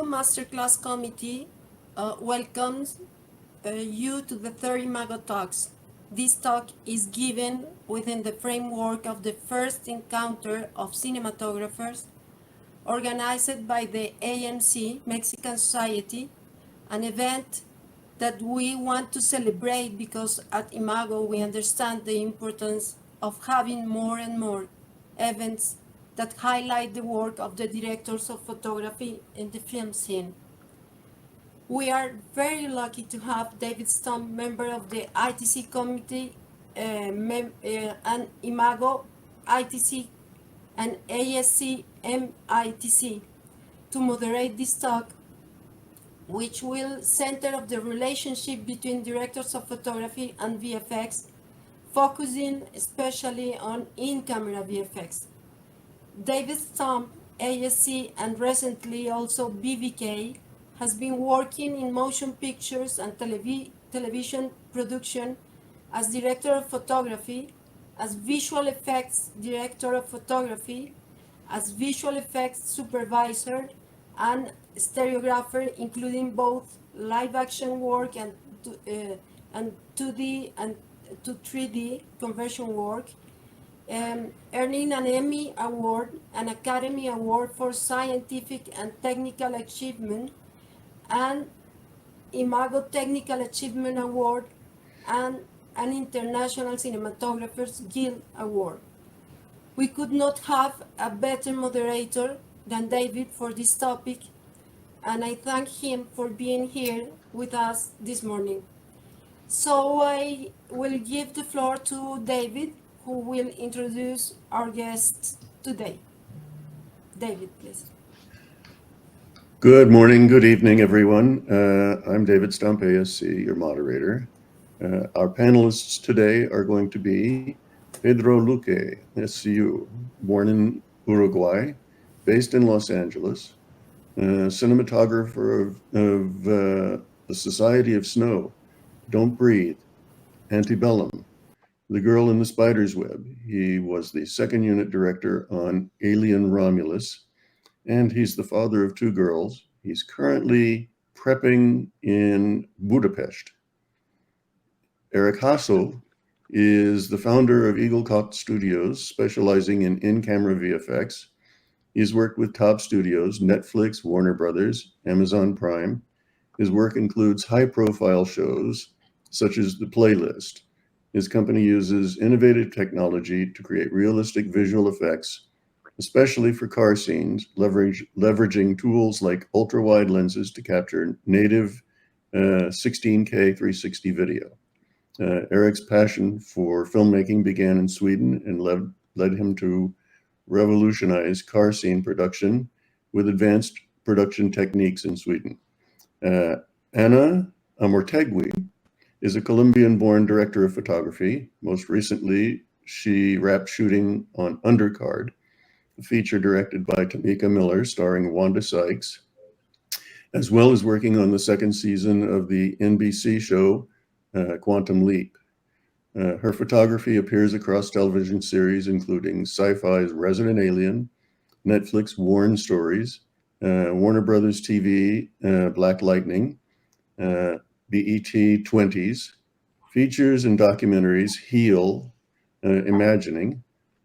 Masterclass Committee welcomes you to the third IMAGO Talks. This talk is given within the framework of the first encounter of cinematographers organized by the AMC, Mexican Society, an event that we want to celebrate because at IMAGO we understand the importance of having more and more events that highlight the work of the directors of photography in the film scene. We are very lucky to have David Stum, member of the ITC committee, and IMAGO, ITC, and ASC MITC to moderate this talk, which will center of the relationship between directors of photography and VFX, focusing especially on in-camera VFX. David Stump, ASC, and recently also BVK, has been working in motion pictures and television production as director of photography, as visual effects director of photography, as visual effects supervisor, and stereographer, including both live action work and 2D and to 3D conversion work, earning an Emmy Award, an Academy Award for Scientific and Technical Achievement, and IMAGO Technical Achievement Award, and an International Cinematographers Guild Award. We could not have a better moderator than David for this topic, and I thank him for being here with us this morning. So I will give the floor to David, who will introduce our guests today. David, please. Good morning, good evening, everyone. I'm David Stump, ASC, your moderator. Our panelists today are going to be Pedro Luque, SCU, born in Uruguay, based in Los Angeles, cinematographer of the Society of Snow, Don't Breathe, Antebellum, The Girl in the Spider's Web. He was the second unit director on Alien Romulus, and he's the father of two girls. He's currently prepping in Budapest. Eric Hasso is the founder of Eagle Cock Studios, specializing in in-camera VFX. He's worked with top studios, Netflix, Warner Brothers, Amazon Prime. His work includes high-profile shows, such as The Playlist. His company uses innovative technology to create realistic visual effects, especially for car scenes, leveraging tools like ultra-wide lenses to capture native 16K 360 video. Eric's passion for filmmaking began in Sweden and led him to revolutionize car scene production with advanced production techniques in Sweden. Anna Mortagui is a Colombian-born director of photography. Most recently, she wrapped shooting on Undercard, a feature directed by Tamika Miller, starring Wanda Sykes, as well as working on the second season of the NBC show Quantum Leap. Her photography appears across television series, including Sci-Fi's Resident Alien, Netflix Warren Stories, Warner Brothers TV, Black Lightning, BET 20s, features and documentaries Heal, Imagining,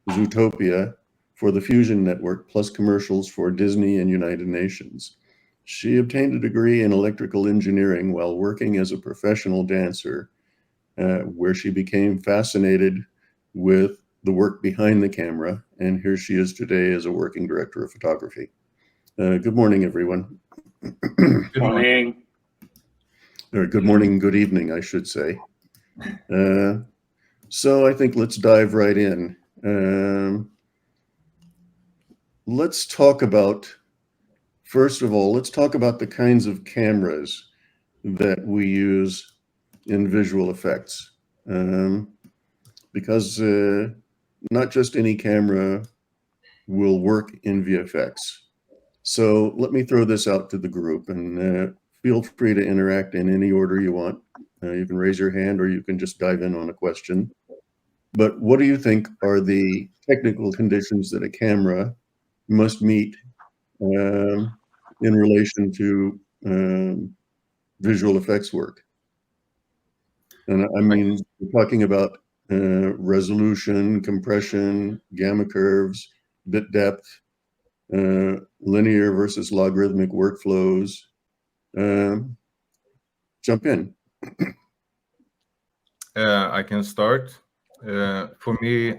Zootopia for the Fusion Network, plus commercials for Disney and United Nations. She obtained a degree in electrical engineering while working as a professional dancer, where she became fascinated with the work behind the camera, and here she is today as a working director of photography. Good morning, everyone. Good morning. Or good morning, good evening, I should say. So I think let's dive right in. Let's talk about, first of all, let's talk about the kinds of cameras that we use in visual effects. Because not just any camera will work in VFX. So let me throw this out to the group, and feel free to interact in any order you want. You can raise your hand or you can just dive in on a question. But what do you think are the technical conditions that a camera must meet in in relation to visual effects work. And I mean, we're talking about resolution, compression, gamma curves, bit depth, linear versus logarithmic workflows. Jump in. I can start. For me,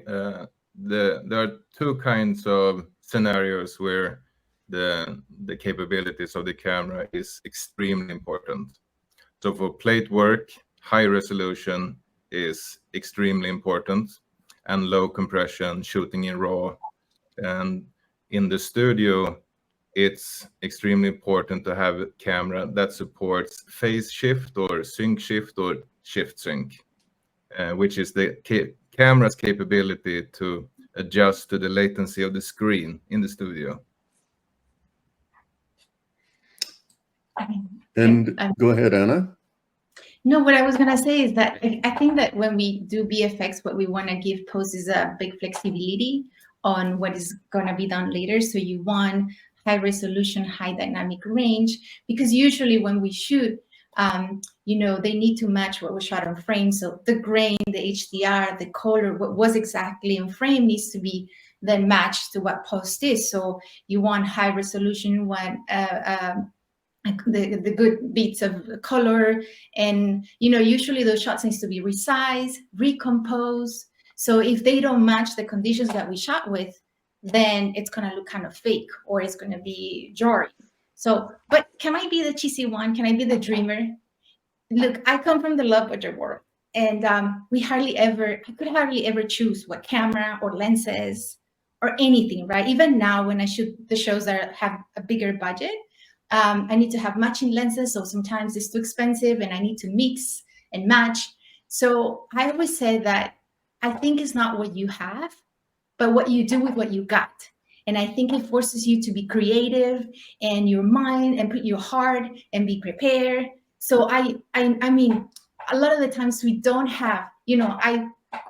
there are two kinds of scenarios where the capabilities of the camera is extremely important. So for plate work, high resolution is extremely important, and low compression, shooting in RAW. And in the studio, it's extremely important to have a camera that supports phase shift or sync shift or shift sync, which is the camera's capability to adjust to the latency of the screen in the studio. And go ahead, Anna. No, what I was going to say is that I think that when we do VFX, what we want to give post is a big flexibility on what is going to be done later. So you want high resolution, high dynamic range, because usually when we shoot, you know, they need to match what was shot on frame. So the grain, the HDR, the color, what was exactly in frame needs to be then matched to what post is. So you want high resolution, the good beats of color, and you know, usually those shots needs to be resized, recomposed. So if they don't match the conditions that we shot with, then it's going to look kind of fake, or it's going to be jarring. So, but can I be the cheesy one? Can I be the dreamer? Look, I come from the low budget world, and I could hardly ever choose what camera or lenses or anything, right? Even now when I shoot the shows that have a bigger budget, I need to have matching lenses, so sometimes it's too expensive and I need to mix and match. So I always say that I think it's not what you have, but what you do with what you got. And I think it forces you to be creative and your mind and put your heart and be prepared. So I mean, a lot of the times we don't have, you know, I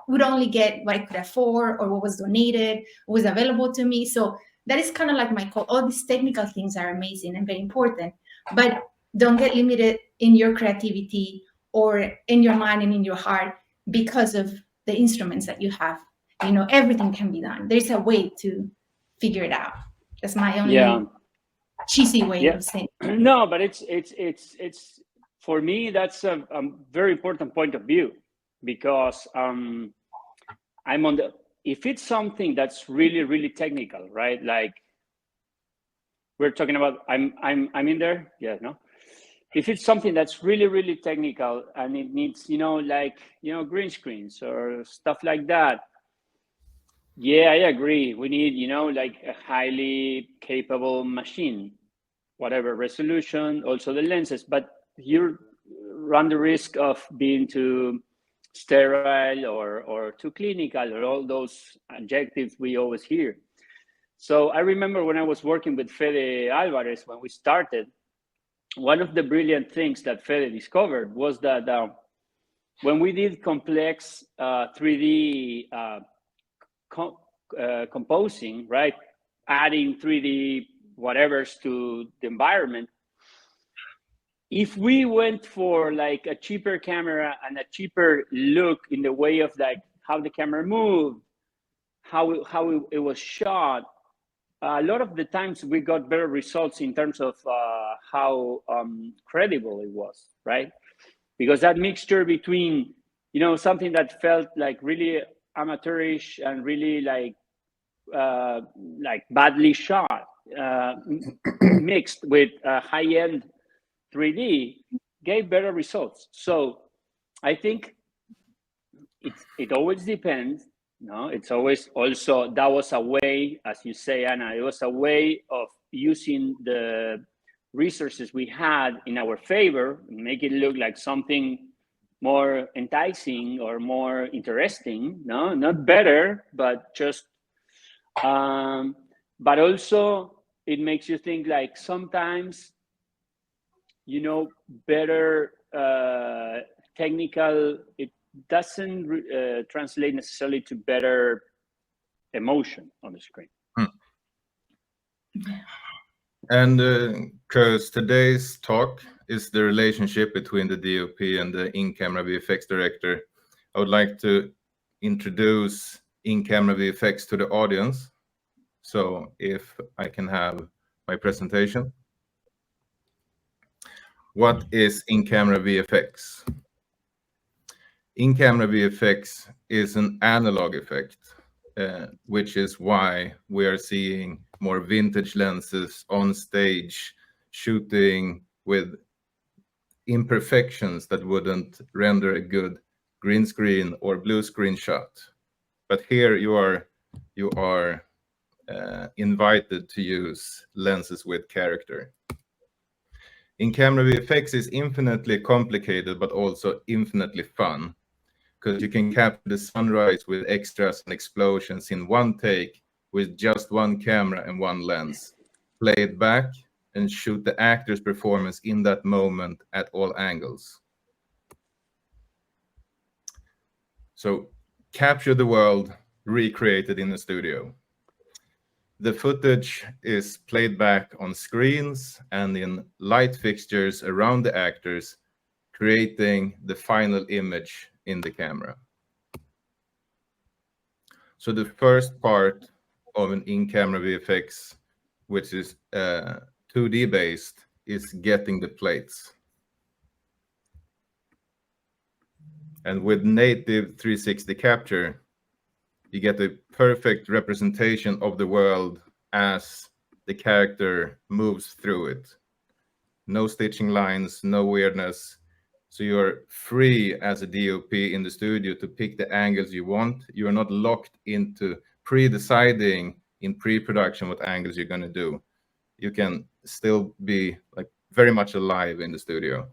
would only get what I could afford or what was donated, what was available to me. So that is kind of like my call. All these technical things are amazing and very important, but don't get limited in your creativity or in your mind and in your heart because of the instruments that you have. You know, everything can be done. There's a way to figure it out. That's my only cheesy way of saying it. No, but it's for me, that's a very important point of view, because I'm on the, if it's something that's really, really technical, right? Like we're talking about, I'm in there. Yeah, no. If it's something that's really, really technical and it needs, you know, like, you know, green screens or stuff like that. Yeah, I agree. We need, you know, like a highly capable machine, whatever resolution, also the lenses, but you run the risk of being too sterile or too clinical, or all those adjectives we always hear. So I remember when I was working with Fede Alvarez, when we started, one of the brilliant things that Fede discovered was that when we did complex 3D composing, right, adding 3D whatevers to the environment, if we went for like a cheaper camera and a cheaper look in the way of like how the camera moved, how it was shot, a lot of the times we got better results in terms of how credible it was, right? Because that mixture between, you know, something that felt like really amateurish and really like badly shot, mixed with high-end 3D, gave better results. So I think it always depends. No, it's always also, that was a way, as you say, Anna, it was a way of using the resources we had in our favor, make it look like something more enticing or more interesting. No, not better, but just, but also it makes you think like sometimes, you know, better technical, it doesn't translate necessarily to better emotion on the screen. And because today's talk is the relationship between the DOP and the in-camera VFX director, I would like to introduce in-camera VFX to the audience. So if I can have my presentation. What is in-camera VFX? In-camera VFX is an analog effect, which is why we are seeing more vintage lenses on stage shooting with imperfections that wouldn't render a good green screen or blue screen shot. But here you are invited to use lenses with character. In-camera VFX is infinitely complicated, but also infinitely fun, because you can capture the sunrise with extras and explosions in one take with just one camera and one lens, play it back, and shoot the actor's performance in that moment at all angles. So capture the world recreated in the studio. The footage is played back on screens and in light fixtures around the actors, creating the final image in the camera. So the first part of an in-camera VFX, which is 2D based, is getting the plates. And with native 360 capture, you get a perfect representation of the world as the character moves through it. No stitching lines, no weirdness. So you're free as a DOP in the studio to pick the angles you want. You're not locked into pre-deciding in pre-production what angles you're going to do. You can still be like very much alive in the studio.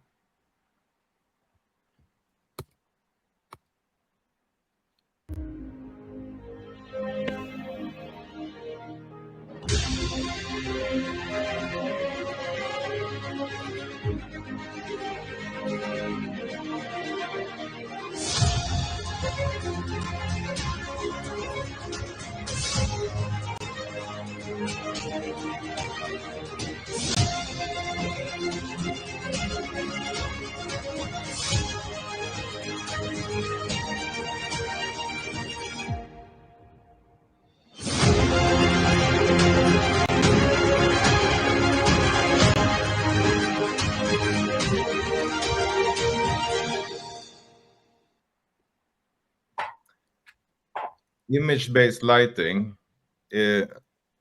Image-based lighting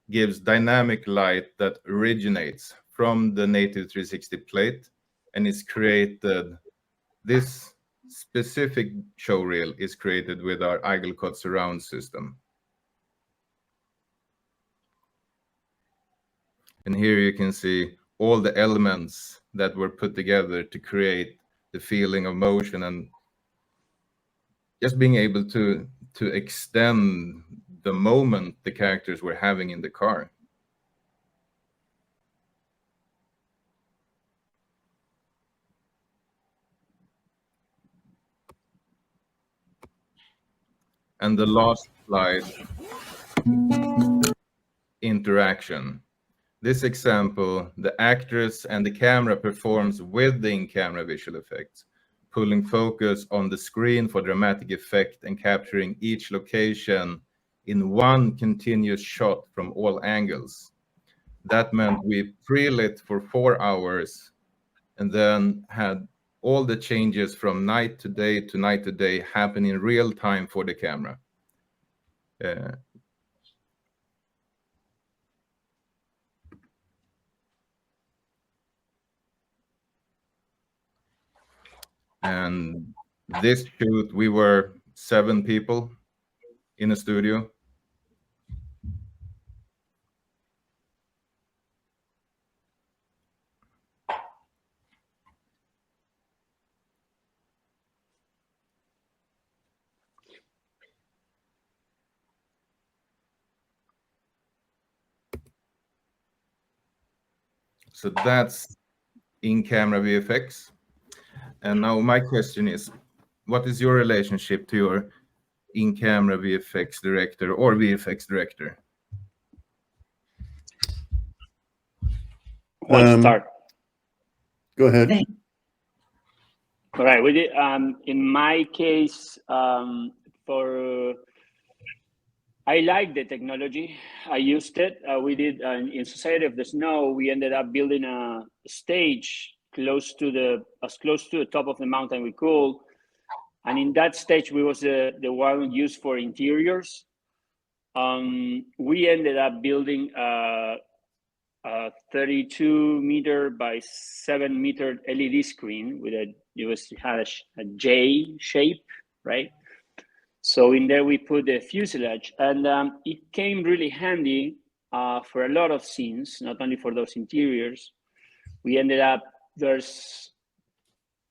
gives dynamic light that originates from the native 360 plate and is created. This specific showreel is created with our Igelcott surround system. And here you can see all the elements that were put together to create the feeling of motion and just being able to extend the moment the characters were having in the car. And the last slide, interaction. This example, the actress and the camera performs with the in-camera visual effects, pulling focus on the screen for dramatic effect and capturing each location in one continuous shot from all angles. That meant we pre-lit for 4 hours and then had all the changes from night to day to night to day happen in real time for the camera. And this shoot, we were 7 people in a studio. So that's in-camera VFX. And now my question is, what is your relationship to your in-camera VFX director or VFX director? Start. Go ahead. All right, we did. In my case, I like the technology. I used it. We did in Society of the Snow. We ended up building a stage as close to the top of the mountain we could, and in that stage, we was the one used for interiors. We ended up building a 32-meter by 7-meter LED screen with it had a J shape, right? So in there we put the fuselage, and it came really handy for a lot of scenes, not only for those interiors. We ended up, there's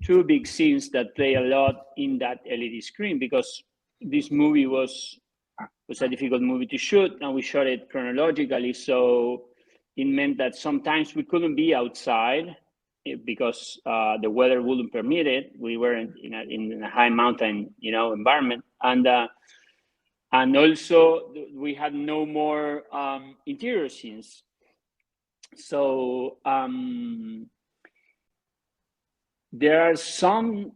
2 big scenes that play a lot in that LED screen because this movie was a difficult movie to shoot, and we shot it chronologically. So it meant that sometimes we couldn't be outside because the weather wouldn't permit it. We were in a high mountain, environment, and also we had no more interior scenes. So there are some,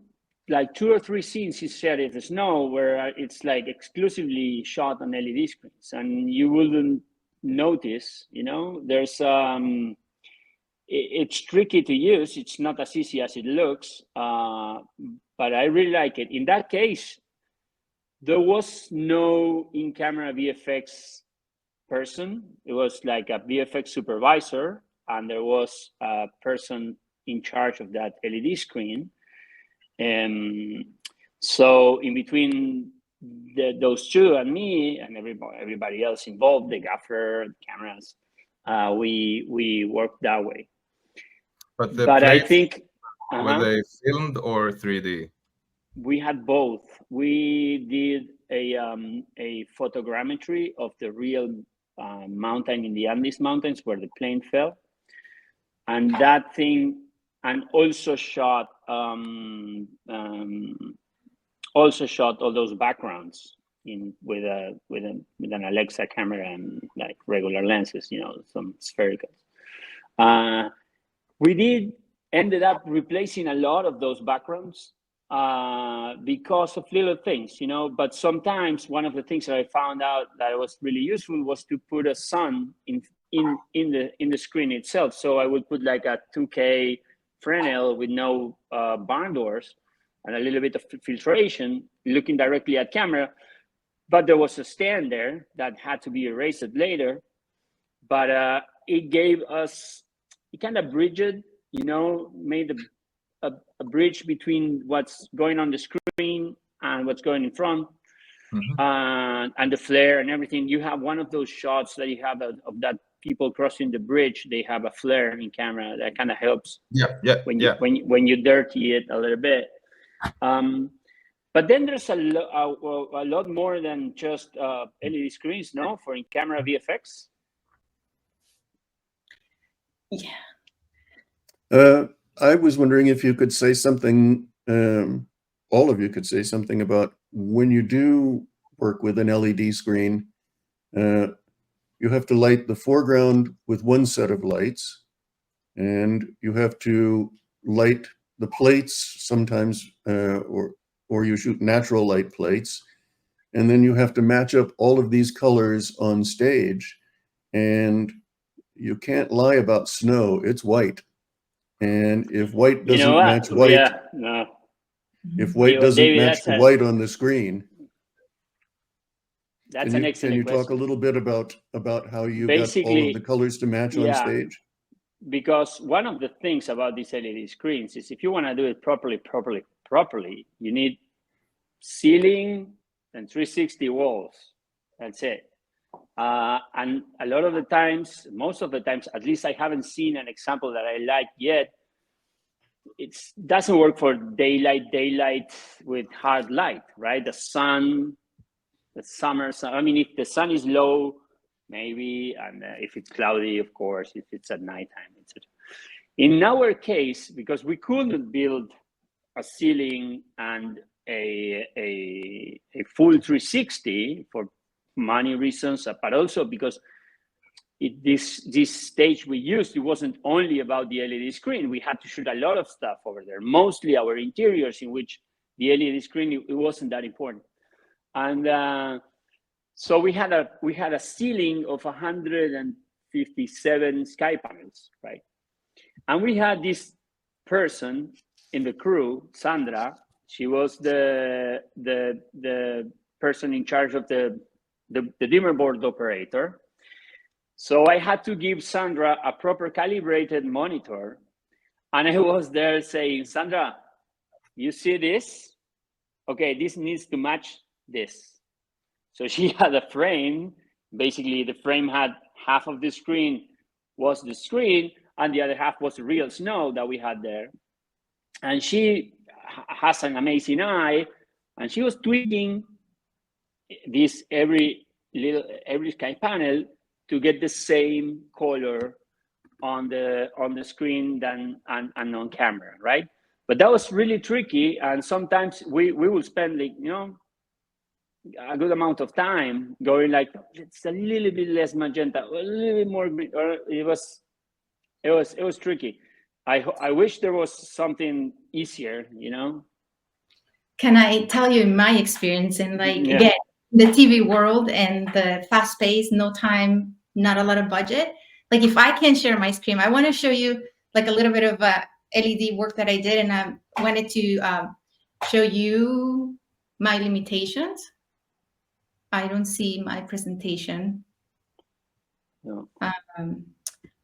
like 2 or 3 scenes in Society of the Snow where it's like exclusively shot on LED screens, and you wouldn't notice. There's it's tricky to use. It's not as easy as it looks, but I really like it. In that case, there was no in-camera VFX person. It was like a VFX supervisor, and there was a person in charge of that LED screen. And so in between those 2 and me and everybody else involved, the gaffer, the cameras, we worked that way. But I think were they filmed or 3D? We had both. We did a photogrammetry of the real mountain in the Andes Mountains where the plane fell, and also shot all those backgrounds with an Alexa camera and like regular lenses, some sphericals. We ended up replacing a lot of those backgrounds because of little things, but sometimes one of the things that I found out that was really useful was to put a sun in the screen itself. So I would put like a 2K Fresnel with no barn doors and a little bit of filtration looking directly at camera, but there was a stand there that had to be erased later. But it gave us, it kind of bridged, made a bridge between what's going on the screen and what's going in front, and the flare and everything. You have one of those shots that you have of that people crossing the bridge. They have a flare in camera that kind of helps. When you dirty it a little bit. But then there's a lot more than just LED screens, no, for in-camera VFX. Yeah. I was wondering if you could say something, all of you could say something about when you do work with an LED screen, you have to light the foreground with one set of lights, and you have to light the plates sometimes, or you shoot natural light plates, and then you have to match up all of these colors on stage, and you can't lie about snow. It's white. And if white doesn't match white, if white doesn't match the white on the screen, that's an excellent question. Can you talk a little bit about how you got all of the colors to match on stage? Because one of the things about these LED screens is if you want to do it properly, you need ceiling and 360 walls. That's it. And a lot of the times, most of the times, at least I haven't seen an example that I like yet. It doesn't work for daylight with hard light, right? The sun, the summer sun. I mean, if the sun is low, maybe, and if it's cloudy, of course, if it's at nighttime, etc. In our case, because we couldn't build a ceiling and a full 360 for money reasons, but also because this stage we used, it wasn't only about the LED screen. We had to shoot a lot of stuff over there, mostly our interiors, in which the LED screen, it wasn't that important. And so we had a ceiling of 157 sky panels, right? And we had this person in the crew, Sandra. She was the person in charge of the dimmer board operator. So I had to give Sandra a proper calibrated monitor. And I was there saying, Sandra, you see this? Okay, this needs to match this. So she had a frame. Basically, the frame had half of the screen was the screen, and the other half was the real snow that we had there. And she has an amazing eye, and she was tweaking this every sky panel to get the same color on the screen and on camera, right? But that was really tricky, and sometimes we will spend, like, you know, a good amount of time going like, it's a little bit less magenta, a little bit more green. Or it was tricky. I wish there was something easier, you know. Can I tell you my experience in, like, again, the TV world and the fast pace, no time, not a lot of budget? Like, if I can share my screen, I want to show you like a little bit of LED work that I did, and I wanted to show you my limitations. I don't see my presentation. No.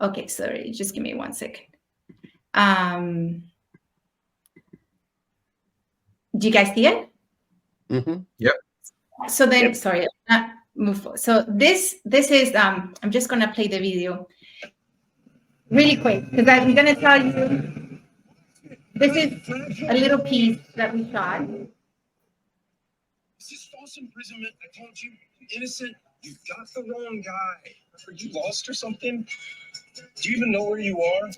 Okay, sorry, just give me 1 second. Do you guys see it? Mm-hmm. Yep. So then, Yep. sorry, not move forward. So this is, I'm just gonna play the video really quick, because I'm gonna tell you, this is a little piece that we shot. Is this false imprisonment? I told you, I'm innocent. You got the wrong guy. Are you lost or something? Do you even know where you are?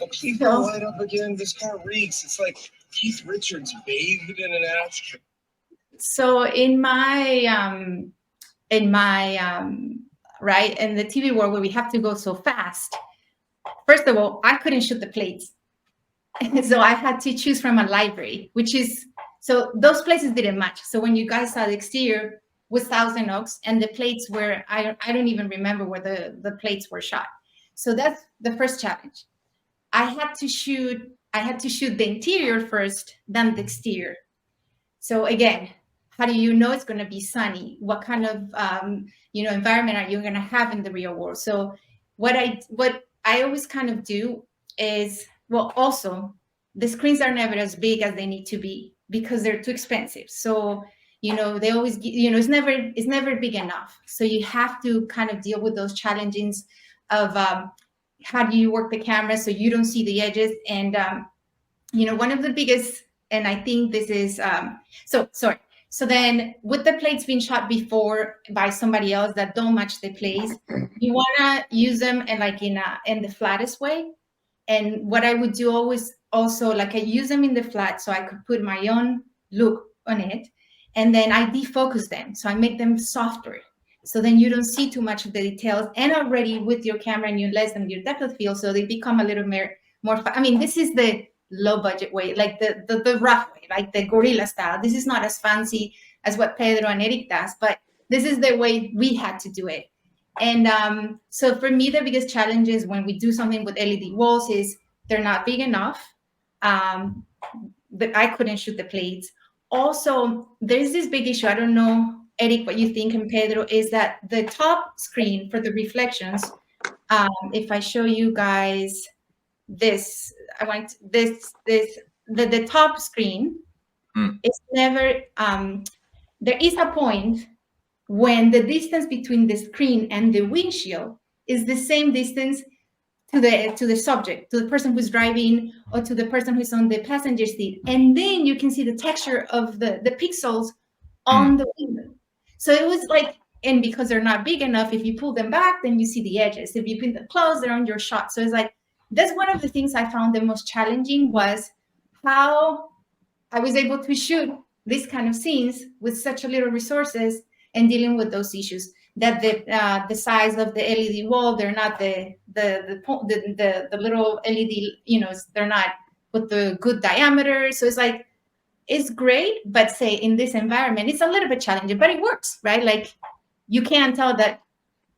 Oh, please don't light up again. This car reeks. It's like Keith Richards bathed in an ashtray. So in my right, in the TV world where we have to go so fast, first of all, I couldn't shoot the plates. So I had to choose from a library, which is, so those places didn't match. So when you guys saw the exterior was Thousand Oaks, and the plates were, I don't even remember where the plates were shot. So that's the first challenge. I had to shoot the interior first, then the exterior. So again, how do you know it's going to be sunny? What kind of environment are you going to have in the real world? So what I always kind of do is, well, also the screens are never as big as they need to be because they're too expensive. So they always, it's never big enough. So you have to kind of deal with those challenges of how do you work the camera so you don't see the edges. And one of the biggest, and I think this is so then with the plates being shot before by somebody else that don't match the plates, you want to use them in the flattest way. And what I would do always also, like, I use them in the flat so I could put my own look on it, and then I defocus them, so I make them softer, so then you don't see too much of the details. And already with your camera, and you lessen your depth of field, so they become a little more. I mean, this is the low budget way, like the rough way, like the guerrilla style. This is not as fancy as what Pedro and Eric does, but this is the way we had to do it. And so for me, the biggest challenge is when we do something with LED walls is they're not big enough, but I couldn't shoot the plates. Also, there's this big issue. I don't know, Eric, what you think, and Pedro, is that the top screen for the reflections, if I show you guys this, the top screen is never, there is a point when the distance between the screen and the windshield is the same distance to the subject, to the person who's driving, or to the person who's on the passenger seat. And then you can see the texture of the pixels on the window. So it was like, and because they're not big enough, if you pull them back, then you see the edges. If you put them close, they're on your shot. So it's like, that's one of the things I found the most challenging, was how I was able to shoot these kind of scenes with such a little resources and dealing with those issues. that the size of the LED wall, they're not the little LED, you know, they're not with the good diameter. So it's like, it's great, but say in this environment, it's a little bit challenging, but it works, right? Like you can tell that,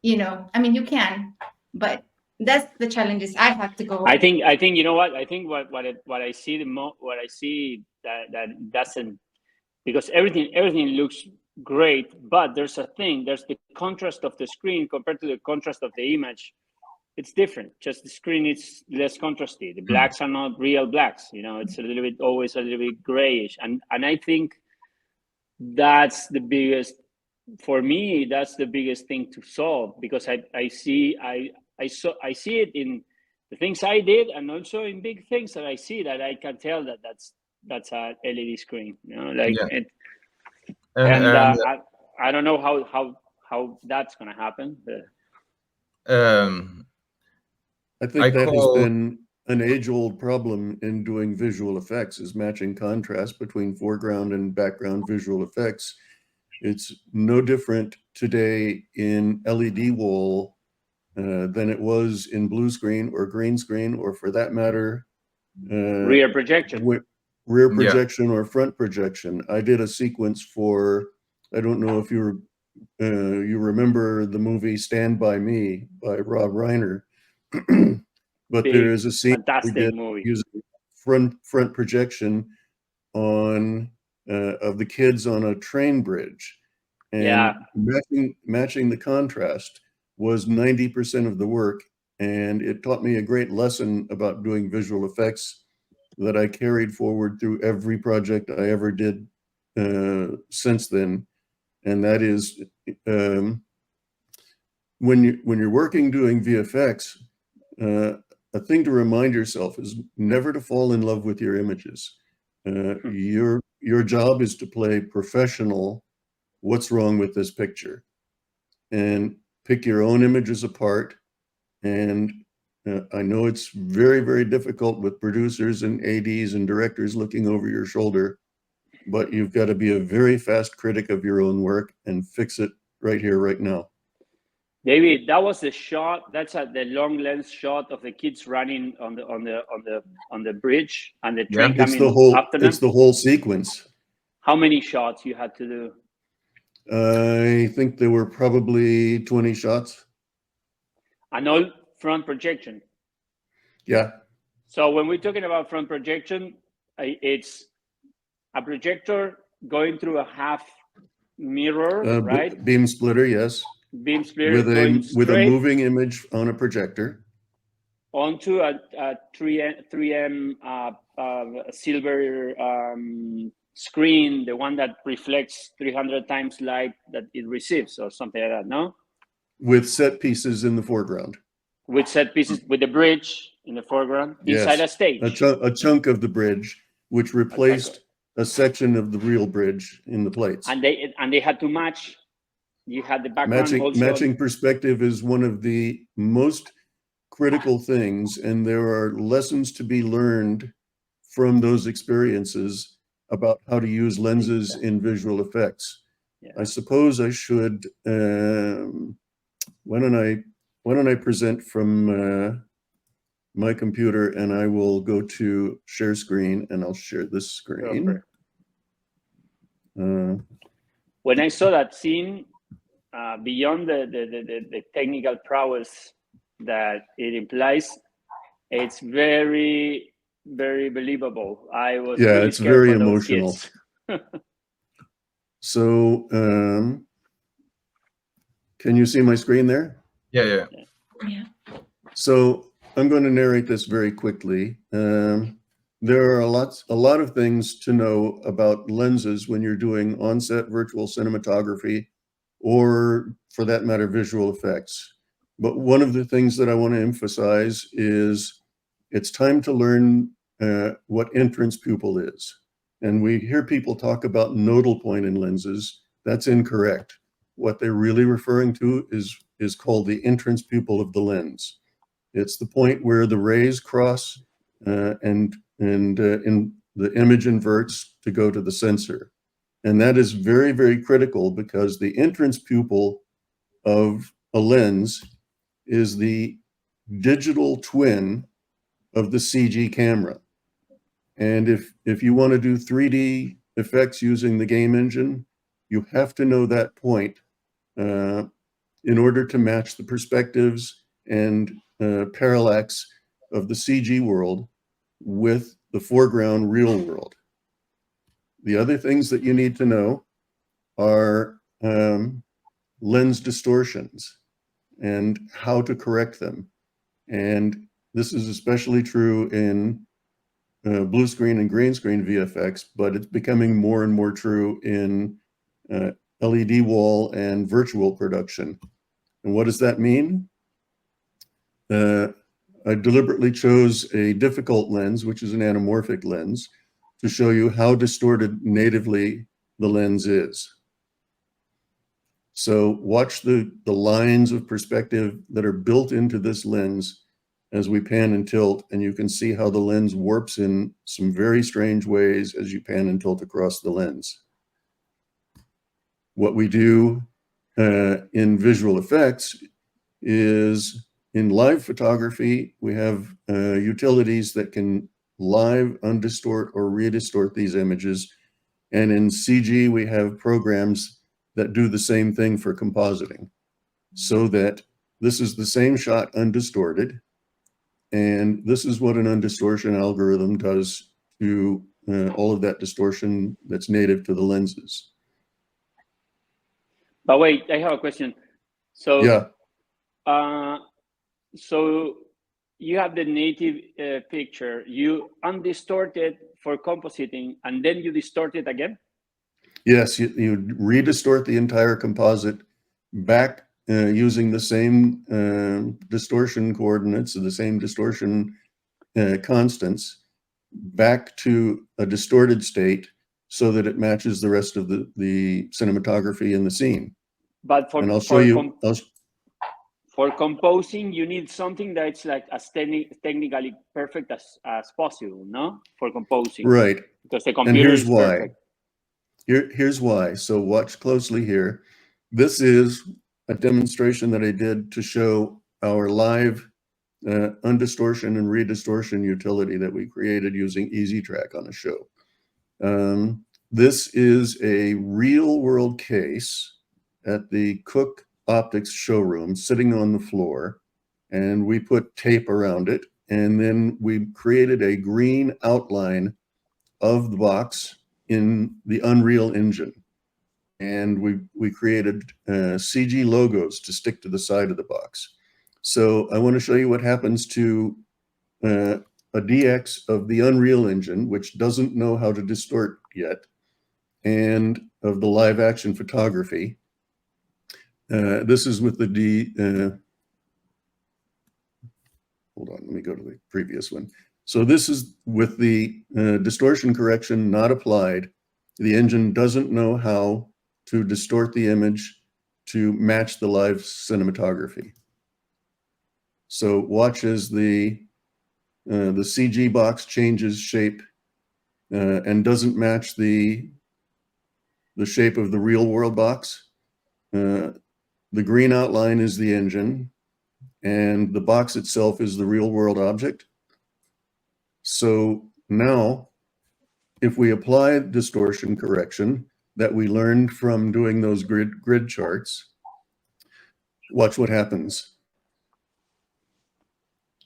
you know, I mean, you can, but that's the challenges I have to go. I think you know what, I think what I see what I see that doesn't, because everything looks great, but there's the contrast of the screen compared to the contrast of the image. It's different. Just the screen is less contrasty. The blacks are not real blacks. You know, it's always a little bit grayish, and I think that's the biggest, for me, that's the biggest thing to solve, because I see it in the things I did, and also in big things that I see that I can tell that that's a LED screen. You know, like Yeah. I don't know how that's gonna happen. I think that has been an age-old problem in doing visual effects, is matching contrast between foreground and background visual effects. It's no different today in LED wall than it was in blue screen or green screen, or for that matter, rear projection. Rear projection or front projection. I did a sequence for, I don't know if you remember the movie Stand By Me by Rob Reiner, but there is a scene we did using front projection on of the kids on a train bridge, and matching the contrast was 90% of the work, and it taught me a great lesson about doing visual effects that I carried forward through every project I ever did since then. And that is, when you're working doing VFX, a thing to remind yourself is never to fall in love with your images. Your job is to play professional. What's wrong with this picture? And pick your own images apart. And I know it's very, very difficult with producers and ADs and directors looking over your shoulder, but you've got to be a very fast critic of your own work and fix it right here, right now. David, that was the shot. That's the long lens shot of the kids running on the bridge and the train coming after them. It's the whole sequence. How many shots you had to do? I think there were probably 20 shots. And all front projection. Yeah. So when we're talking about front projection, it's a projector going through a half mirror, right? Beam splitter, yes. Beam splitter with a moving image on a projector onto a 3M silver screen, the one that reflects 300 times light that it receives, or something like that, no? With set pieces in the foreground. With set pieces, with the bridge in the foreground, inside a stage. A chunk of the bridge, which replaced a section of the real bridge in the plates. And they had to match. You had the background matching perspective is one of the most critical things, and there are lessons to be learned from those experiences about how to use lenses in visual effects. Yeah. I suppose I should. Why don't I present from my computer, and I will go to share screen, and I'll share this screen. When I saw that scene, beyond the technical prowess that it implies, it's very, very believable. I was really it's very emotional. Kids. So, can you see my screen there? Yeah. So I'm going to narrate this very quickly. There are a lot of things to know about lenses when you're doing on-set virtual cinematography, or for that matter, visual effects. But one of the things that I want to emphasize is it's time to learn what entrance pupil is. And we hear people talk about nodal point in lenses. That's incorrect. What they're really referring to is called the entrance pupil of the lens. It's the point where the rays cross and the image inverts to go to the sensor. And that is very, very critical, because the entrance pupil of a lens is the digital twin of the CG camera. And if you want to do 3D effects using the game engine, you have to know that point in order to match the perspectives and parallax of the CG world with the foreground real world. The other things that you need to know are lens distortions and how to correct them. And this is especially true in blue screen and green screen VFX, but it's becoming more and more true in LED wall and virtual production. And what does that mean? I deliberately chose a difficult lens, which is an anamorphic lens, to show you how distorted natively the lens is. So watch the lines of perspective that are built into this lens as we pan and tilt, and you can see how the lens warps in some very strange ways as you pan and tilt across the lens. What we do in visual effects is in live photography, we have utilities that can live undistort or redistort these images. And in CG, we have programs that do the same thing for compositing, so that this is the same shot undistorted. And this is what an undistortion algorithm does to all of that distortion that's native to the lenses. But wait, I have a question. So, yeah. So you have the native picture, you undistort it for compositing, and then you distort it again? Yes, you redistort the entire composite back using the same distortion coordinates, the same distortion constants, back to a distorted state so that it matches the rest of the cinematography in the scene. But for, and I'll show you. For composing, you need something that's like as technically perfect as possible, no? For composing. Right. Because the computer is perfect. Here's why. So watch closely here. This is a demonstration that I did to show our live undistortion and redistortion utility that we created using EasyTrack on a show. This is a real world case at the Cook Optics showroom sitting on the floor, and we put tape around it, and then we created a green outline of the box in the Unreal Engine, and we created CG logos to stick to the side of the box. So I want to show you what happens to a DX of the Unreal Engine, which doesn't know how to distort yet, and of the live action photography. This is with the hold on, let me go to the previous one. So this is with the distortion correction not applied. The engine doesn't know how to distort the image to match the live cinematography. So watch as the CG box changes shape and doesn't match the shape of the real world box. The green outline is the engine, and the box itself is the real world object. So now, if we apply distortion correction that we learned from doing those grid charts, watch what happens.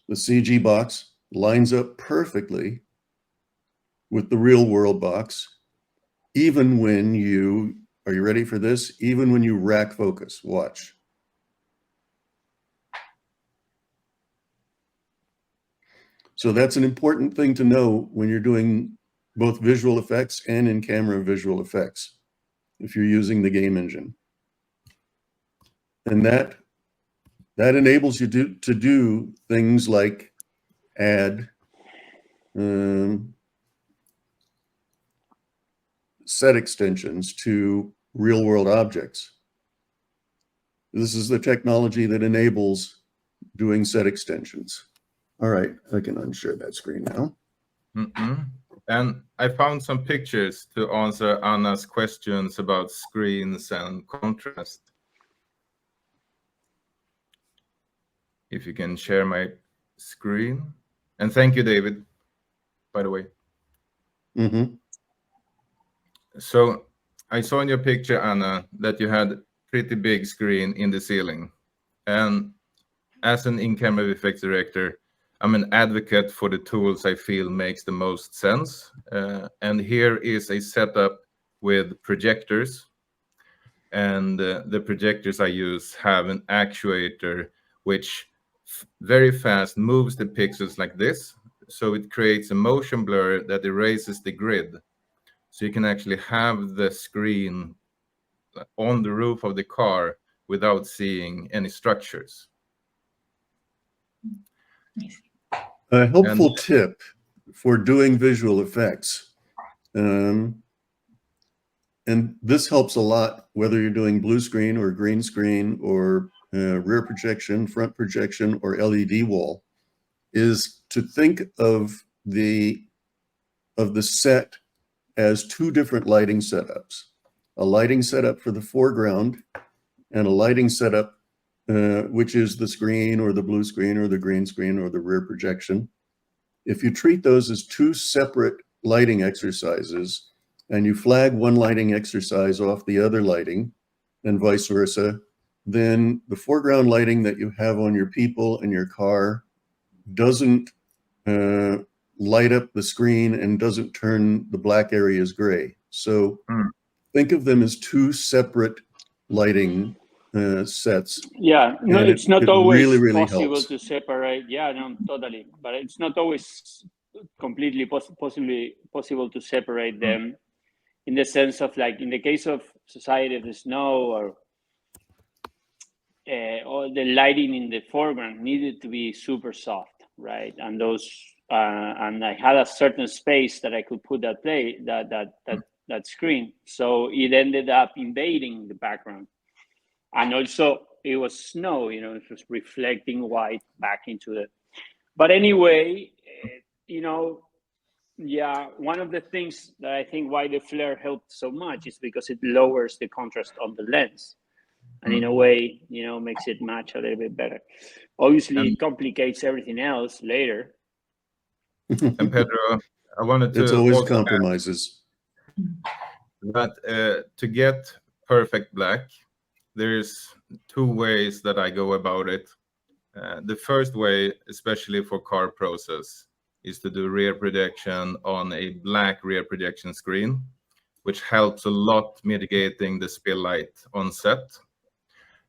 The CG box lines up perfectly with the real world box, even when you, are you ready for this? Even when you rack focus, watch. So that's an important thing to know when you're doing both visual effects and in-camera visual effects, if you're using the game engine. And that enables you to do things like add set extensions to real-world objects. This is the technology that enables doing set extensions. All right, I can unshare that screen now. And I found some pictures to answer Anna's questions about screens and contrast. if you can share my screen. And thank you, David, by the way. Mm-hmm. So I saw in your picture, Anna, that you had a pretty big screen in the ceiling. And as an in-camera VFX director, I'm an advocate for the tools I feel makes the most sense. And here is a setup with projectors. And the projectors I use have an actuator which very fast moves the pixels like this. So it creates a motion blur that erases the grid. So you can actually have the screen on the roof of the car without seeing any structures. A helpful tip for doing visual effects, and this helps a lot whether you're doing blue screen or green screen or rear projection, front projection, or LED wall, is to think of the set as two different lighting setups. A lighting setup for the foreground and a lighting setup which is the screen or the blue screen or the green screen or the rear projection. If you treat those as two separate lighting exercises and you flag one lighting exercise off the other lighting and vice versa, then the foreground lighting that you have on your people and your car doesn't light up the screen and doesn't turn the black areas gray. So think of them as two separate lighting sets. Yeah, no, And it's not it always really, really possible helps. to separate. Yeah, no, totally. But it's not always completely possible to separate them, in the sense of, like, in the case of Society of the Snow, or all the lighting in the foreground needed to be super soft, right? And those and I had a certain space that I could put that screen, so it ended up invading the background. And also it was snow, you know, it was reflecting white back into the. But anyway, you know, yeah, one of the things that I think why the flare helped so much is because it lowers the contrast on the lens, and in a way, you know, makes it match a little bit better. Obviously, it complicates everything else later. And Pedro, I wanted to It's always also add compromises. that to get perfect black, there's two ways that I go about it. The first way, especially for car process, is to do rear projection on a black rear projection screen, which helps a lot mitigating the spill light on set.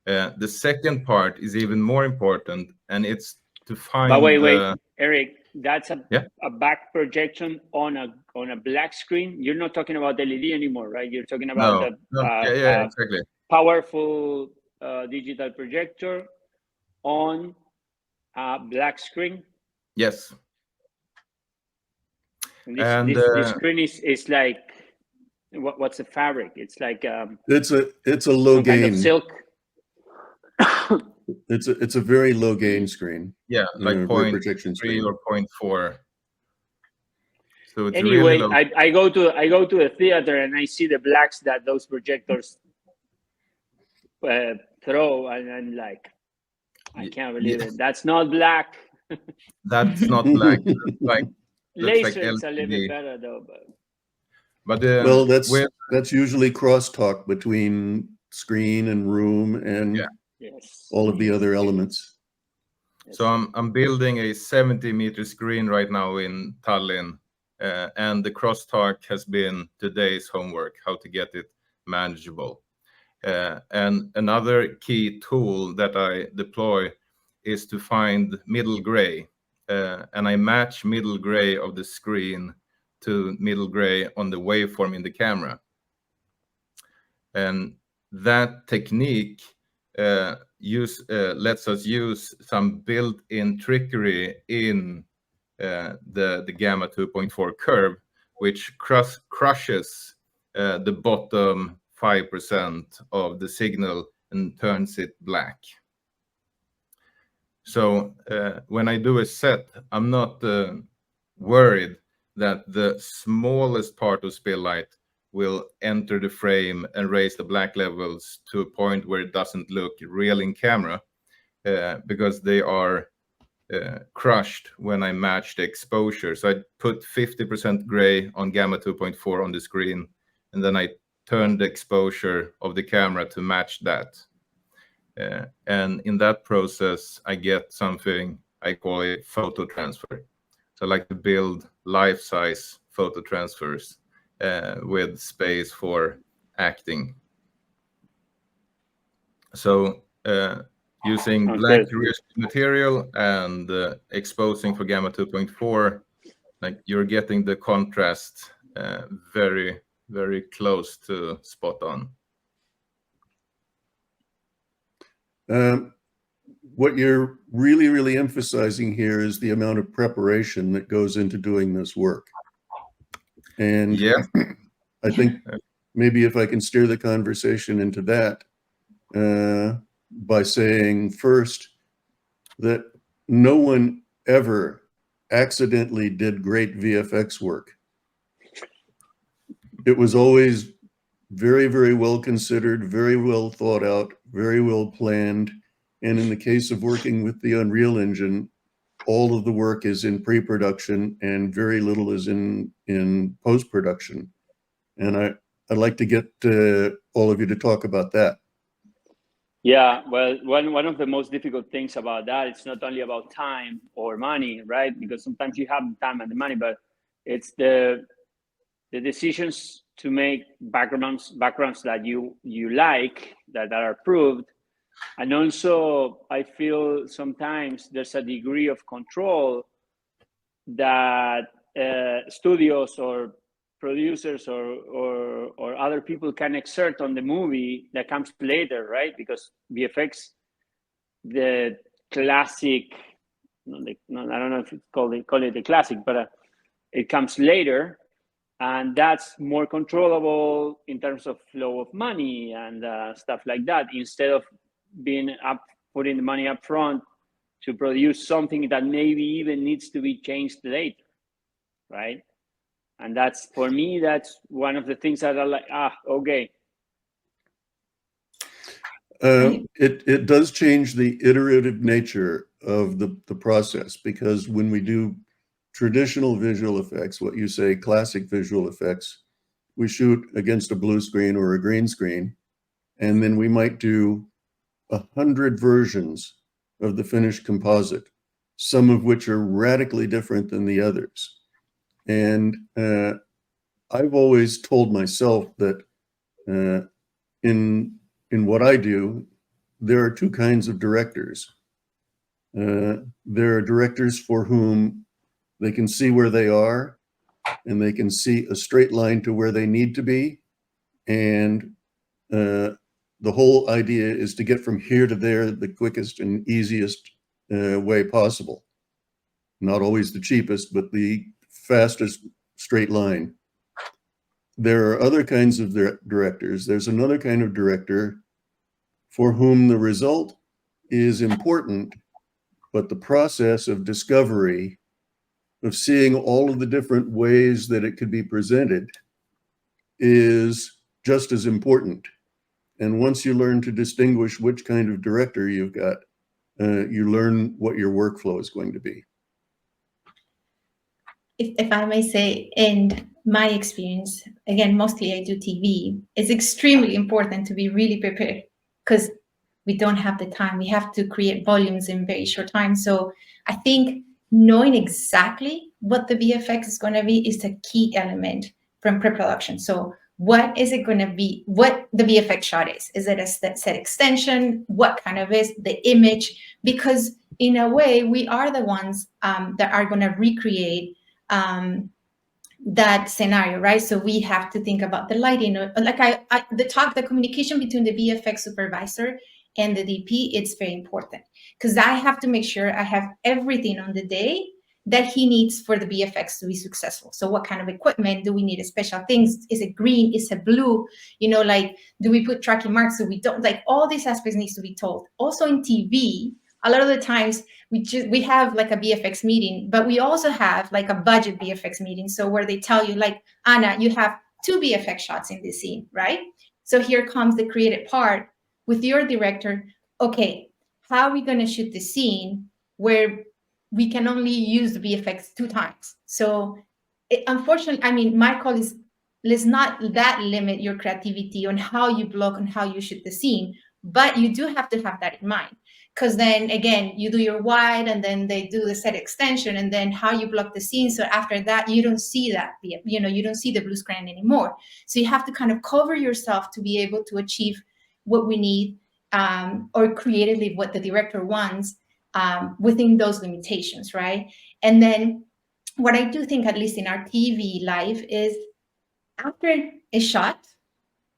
The second part is even more important, and it's to find. But wait, Eric, that's a back projection on a black screen. You're not talking about LED anymore, right? You're talking about exactly. Powerful digital projector on a black screen. Yes. And this screen is like, what's the fabric? It's like it's a low gain kind of silk. It's a very low gain screen. Yeah, like 0.3 or 0.4. So it's anyway, really low. I go to a theater and I see the blacks that those projectors throw, and I'm like, I can't believe it. That's not black. That's not black. Laser is a little bit better though. But well, that's usually crosstalk between screen and room and all of the other elements. So I'm building a 70-meter screen right now in Tallinn, and the crosstalk has been today's homework, how to get it manageable. And another key tool that I deploy is to find middle gray, and I match middle gray of the screen to middle gray on the waveform in the camera. And that technique lets us use some built-in trickery in the gamma 2.4 curve, which crushes the bottom 5% of the signal and turns it black. So when I do a set, I'm not worried that the smallest part of spill light will enter the frame and raise the black levels to a point where it doesn't look real in camera. because they are crushed when I match the exposure. So I put 50% gray on gamma 2.4 on the screen, and then I turn the exposure of the camera to match that. And in that process, I get something I call a photo transfer. So I like to build life-size photo transfers with space for acting. So using blank material and exposing for gamma 2.4, like you're getting the contrast very, very close to spot on. What you're really, really emphasizing here is the amount of preparation that goes into doing this work. And yeah, I think maybe if I can steer the conversation into that by saying first that no one ever accidentally did great VFX work. It was always very, very well considered, very well thought out, very well planned. And in the case of working with the Unreal Engine, all of the work is in pre-production and very little is in post-production. And I'd like to get all of you to talk about that. Yeah, well, one of the most difficult things about that, it's not only about time or money, right? Because sometimes you have the time and the money, but it's the decisions to make backgrounds that you like, that are approved. And also, I feel sometimes there's a degree of control that studios or producers or other people can exert on the movie that comes later, right? Because VFX, the classic, I don't know if it's call it the classic, but it comes later, and that's more controllable in terms of flow of money and stuff like that, instead of putting the money up front to produce something that maybe even needs to be changed later, right? And that's, for me, that's one of the things that I like. Okay. It does change the iterative nature of the process, because when we do traditional visual effects, what you say, classic visual effects, we shoot against a blue screen or a green screen, and then we might do 100 versions of the finished composite, some of which are radically different than the others. And I've always told myself that in what I do, there are two kinds of directors. There are directors for whom they can see where they are, and they can see a straight line to where they need to be. And the whole idea is to get from here to there the quickest and easiest way possible. Not always the cheapest, but the fastest straight line. There are other kinds of directors. There's another kind of director for whom the result is important, but the process of discovery, of seeing all of the different ways that it could be presented, is just as important. And once you learn to distinguish which kind of director you've got, you learn what your workflow is going to be. If I may say, in my experience, again, mostly I do TV, it's extremely important to be really prepared, because we don't have the time. We have to create volumes in very short time. So I think knowing exactly what the VFX is going to be is a key element from pre-production. So what is it going to be? What the VFX shot is? Is it a set extension? What kind of is the image? Because in a way, we are the ones that are going to recreate that scenario, right? So we have to think about the lighting, like the communication between the VFX supervisor and the DP. It's very important, because I have to make sure I have everything on the day that he needs for the VFX to be successful. So what kind of equipment do we need? Special things? Is it green? Is it blue? You know, like, do we put tracking marks? So we don't, like, all these aspects needs to be told. Also in TV, a lot of the times we have like a VFX meeting, but we also have like a budget VFX meeting. So where they tell you, like, Anna, you have 2 VFX shots in this scene, right? So here comes the creative part with your director. Okay, how are we going to shoot the scene where we can only use the VFX 2 times? So unfortunately, I mean, my call is, let's not that limit your creativity on how you block and how you shoot the scene, but you do have to have that in mind. Because then again, you do your wide and then they do the set extension and then how you block the scene. So after that, you don't see that, you know, you don't see the blue screen anymore. So you have to kind of cover yourself to be able to achieve what we need, or creatively what the director wants, within those limitations, right? And then what I do think, at least in our TV life, is after a shot,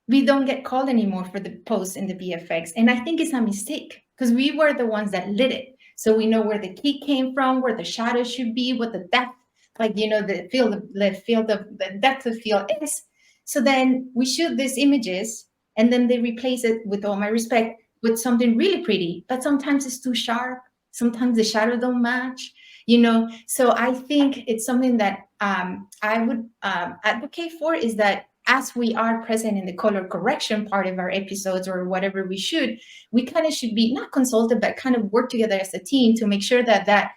we don't get called anymore for the post in the VFX. And I think it's a mistake because we were the ones that lit it. So we know where the key came from, where the shadow should be, what the depth, like, you know, the depth of field is. So then we shoot these images and then they replace it, with all my respect, with something really pretty, but sometimes it's too sharp. Sometimes the shadow don't match, you know? So I think it's something that I would advocate for, is that as we are present in the color correction part of our episodes or whatever we shoot, we kind of should be not consulted, but kind of work together as a team to make sure that that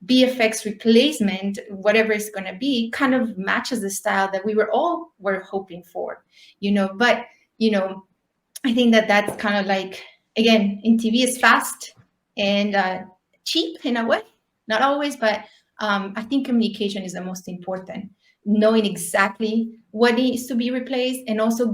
VFX replacement, whatever it's going to be, kind of matches the style that we were hoping for, you know. But, you know, I think that that's kind of like, again, in TV is fast and cheap in a way, not always, but I think communication is the most important. Knowing exactly what needs to be replaced, and also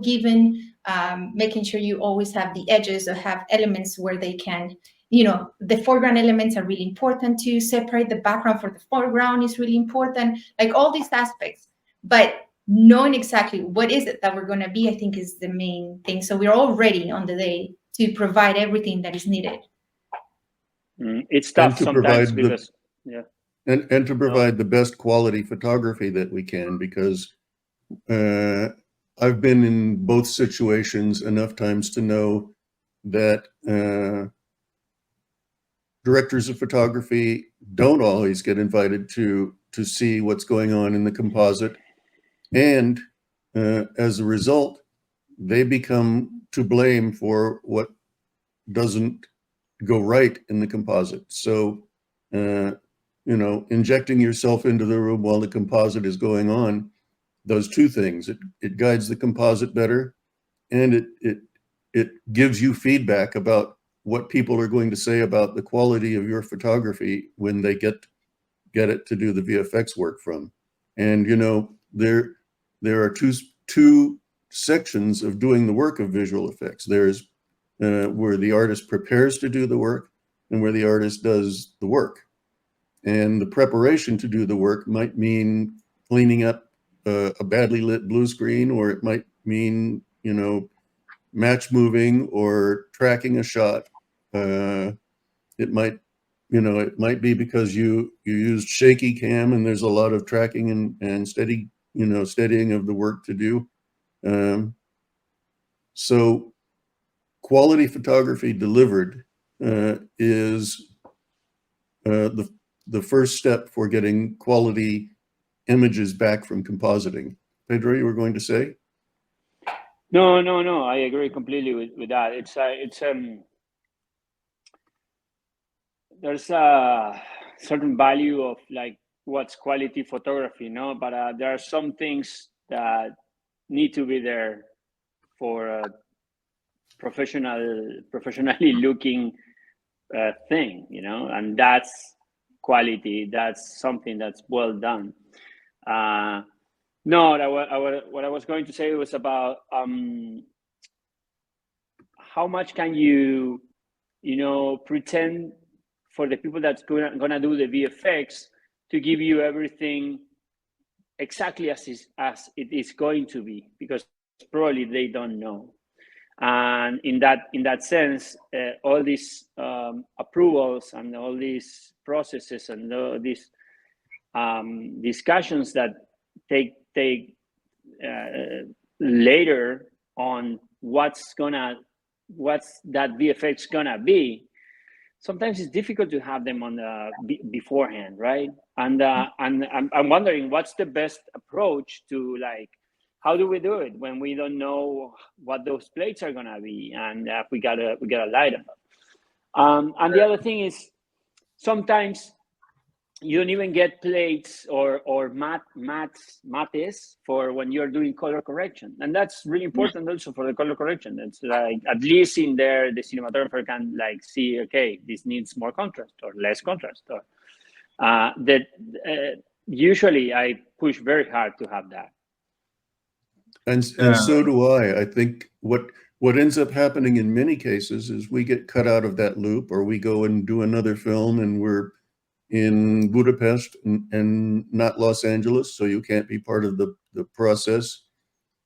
making sure you always have the edges or have elements where they can, you know, the foreground elements are really important to separate the background for the foreground is really important, like all these aspects. But knowing exactly what is it that we're going to be, I think, is the main thing. So we're all ready on the day to provide everything that is needed. It's tough sometimes because, yeah. And to provide the best quality photography that we can, because I've been in both situations enough times to know that directors of photography don't always get invited to see what's going on in the composite. And as a result, they become to blame for what doesn't go right in the composite. So, you know, injecting yourself into the room while the composite is going on does two things. It guides the composite better, and it gives you feedback about what people are going to say about the quality of your photography when they get it to do the VFX work from. And, you know, there are two sections of doing the work of visual effects. There's where the artist prepares to do the work and where the artist does the work. And the preparation to do the work might mean cleaning up a badly lit blue screen, or it might mean, you know, match moving or tracking a shot. It might, you know, it might be because you used shaky cam and there's a lot of tracking and steadying of the work to do. So quality photography delivered is the first step for getting quality images back from compositing. Pedro, you were going to say? No, I agree completely with that. There's a certain value of like what's quality photography, no? But there are some things that need to be there for a professionally looking thing, you know, and that's quality. That's something that's well done. No, what I was going to say was about how much can you know, pretend for the people that's gonna do the VFX to give you everything exactly as it is going to be, because probably they don't know. And in that sense, all these approvals and all these processes and all these discussions that take later on what's that VFX gonna be, sometimes it's difficult to have them on the beforehand, right? And I'm wondering what's the best approach to, like, how do we do it when we don't know what those plates are gonna be and we gotta light them up. And the other thing is sometimes you don't even get plates or mates for when you're doing color correction, and that's really important also for the color correction. It's like at least in there the cinematographer can like see, okay, this needs more contrast or less contrast, or usually I push very hard to have that. And so do I. I think what ends up happening in many cases is we get cut out of that loop, or we go and do another film and we're in Budapest and not Los Angeles, so you can't be part of the process.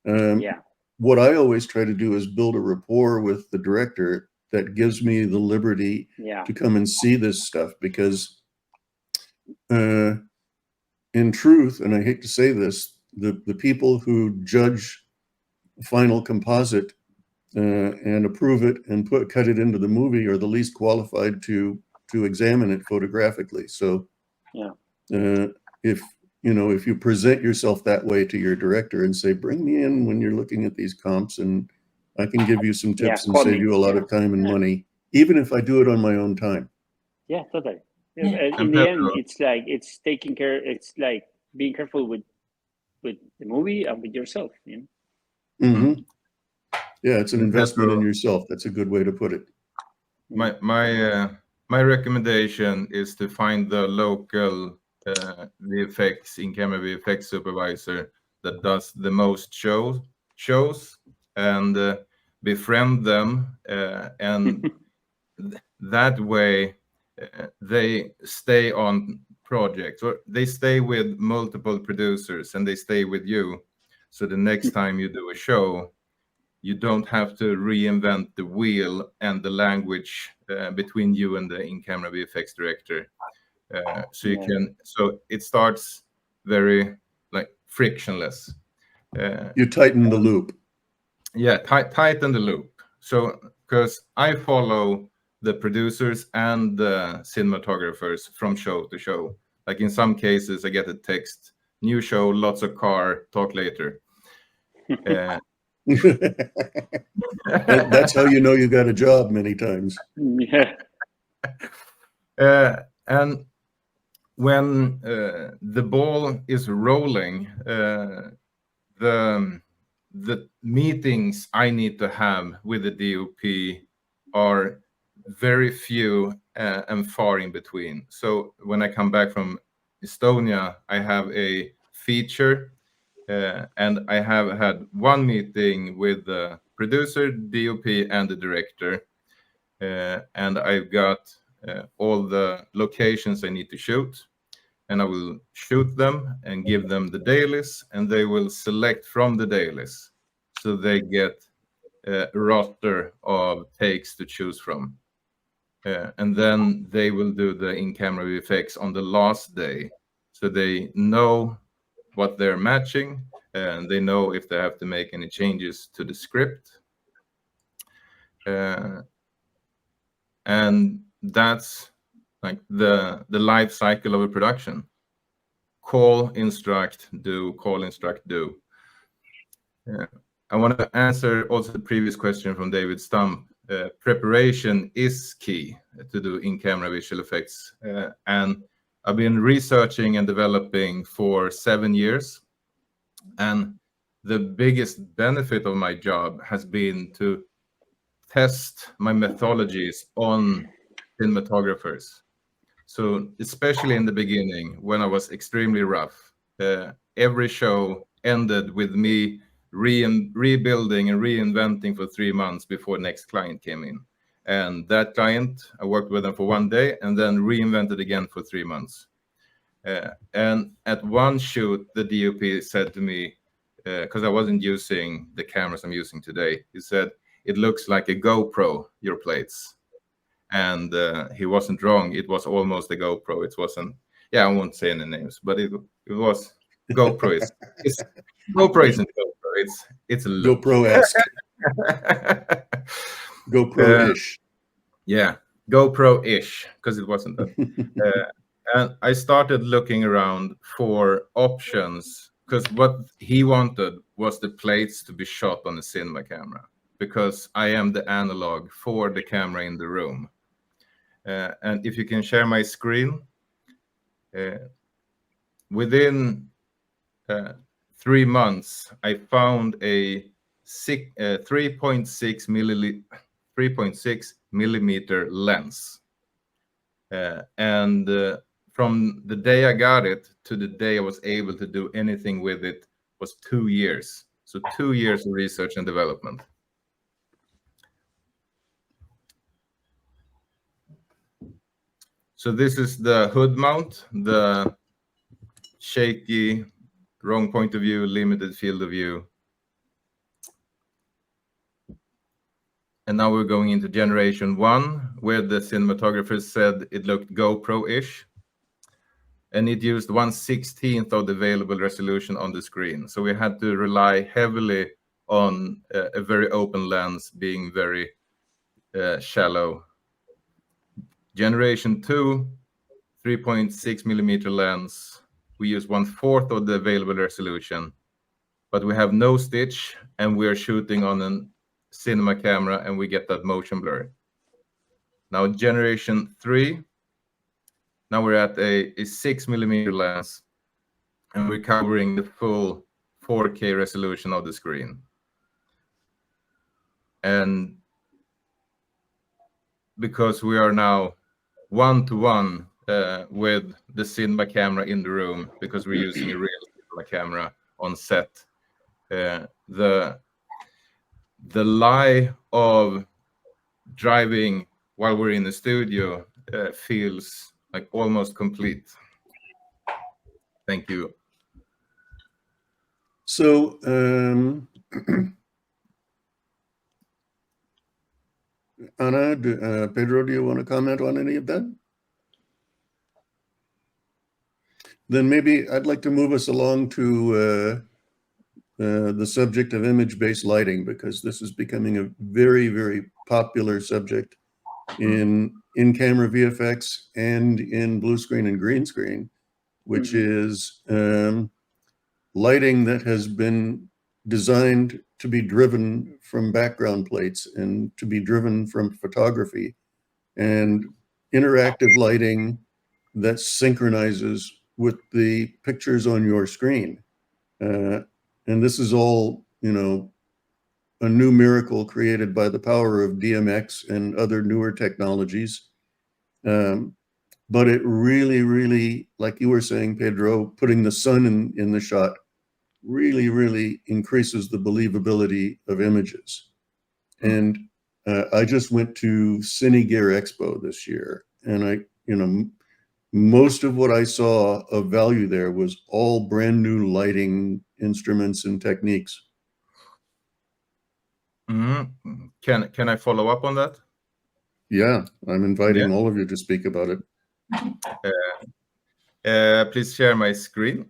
Yeah. What I always try to do is build a rapport with the director that gives me the liberty to come and see this stuff, because in truth, and I hate to say this, the people who judge final composite and approve it and cut it into the movie are the least qualified to examine it photographically. So if you present yourself that way to your director and say, bring me in when you're looking at these comps and I can give you some tips and save you a lot of time and money, even if I do it on my own time. Yeah, totally. In the end, it's like it's taking care. It's like being careful with the movie and with yourself. You know? Mm-hmm. Yeah, it's an investment in yourself. That's a good way to put it. My recommendation is to find the local VFX in-camera VFX supervisor that does the most shows and befriend them, and that way they stay on projects, or they stay with multiple producers and they stay with you. So the next time you do a show, you don't have to reinvent the wheel and the language between you and the in-camera VFX director. So it starts very like frictionless. You tighten the loop. Yeah, tighten the loop. So because I follow the producers and the cinematographers from show to show. Like in some cases, I get a text, new show, lots of car, talk later. That's how you know you got a job many times. Yeah. And when the ball is rolling, the meetings I need to have with the DOP are very few and far in between. So when I come back from Estonia, I have a feature and I have had one meeting with the producer, DOP, and the director. And I've got all the locations I need to shoot. And I will shoot them and give them the dailies, and they will select from the dailies. So they get a roster of takes to choose from. And then they will do the in-camera VFX on the last day. So they know what they're matching, and they know if they have to make any changes to the script. And that's like the life cycle of a production. Call, instruct, do, call, instruct, do. I want to answer also the previous question from David Stum. Preparation is key to do in-camera visual effects. And I've been researching and developing for 7 years. And the biggest benefit of my job has been to test my methodologies on cinematographers. So especially in the beginning, when I was extremely rough, every show ended with me rebuilding and reinventing for 3 months before next client came in. And that client, I worked with them for 1 day and then reinvented again for 3 months. And at one shoot, the DOP said to me, because I wasn't using the cameras I'm using today, he said, "It looks like a GoPro, your plates." And he wasn't wrong. It was almost a GoPro. It wasn't, I won't say any names, but it was GoPro. GoPro isn't GoPro. It's a look. GoPro-esque. GoPro-ish. Yeah, GoPro-ish, because it wasn't that. And I started looking around for options, because what he wanted was the plates to be shot on a cinema camera, because I am the analog for the camera in the room. And if you can share my screen, within 3 months, I found a 3.6 millimeter lens. And from the day I got it to the day I was able to do anything with it was 2 years. So 2 years of research and development. So this is the hood mount, the shaky, wrong point of view, limited field of view. And now we're going into generation 1, where the cinematographers said it looked GoPro-ish. And it used 1/16 of the available resolution on the screen. So we had to rely heavily on a very open lens being very shallow. Generation 2, 3.6 millimeter lens. We use 1/4 of the available resolution, but we have no stitch, and we are shooting on a cinema camera, and we get that motion blur. Now generation 3, now we're at a 6 millimeter lens, and we're covering the full 4K resolution of the screen. And because we are now 1-to-1 with the cinema camera in the room, because we're using a real cinema camera on set, the lie of driving while we're in the studio feels like almost complete. Thank you. So, Ana, Pedro, do you want to comment on any of that? Then maybe I'd like to move us along to the subject of image-based lighting, because this is becoming a very, very popular subject in camera VFX and in blue screen and green screen, which is lighting that has been designed to be driven from background plates and to be driven from photography, and interactive lighting that synchronizes with the pictures on your screen. And this is all, you know, a new miracle created by the power of DMX and other newer technologies. But it really, really, like you were saying, Pedro, putting the sun in the shot really, really increases the believability of images. And I just went to Cine Gear Expo this year, and most of what I saw of value there was all brand new lighting instruments and techniques. Can I follow up on that? Yeah, I'm inviting all of you to speak about it. Please share my screen.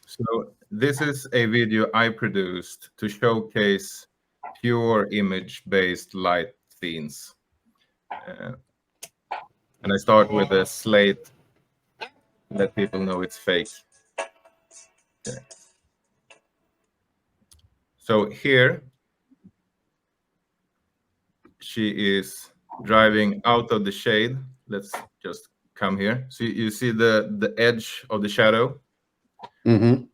So this is a video I produced to showcase pure image-based light scenes. And I start with a slate, let people know it's fake. Okay. So here, she is driving out of the shade. Let's just come here. So you see the edge of the shadow. Mm-hmm.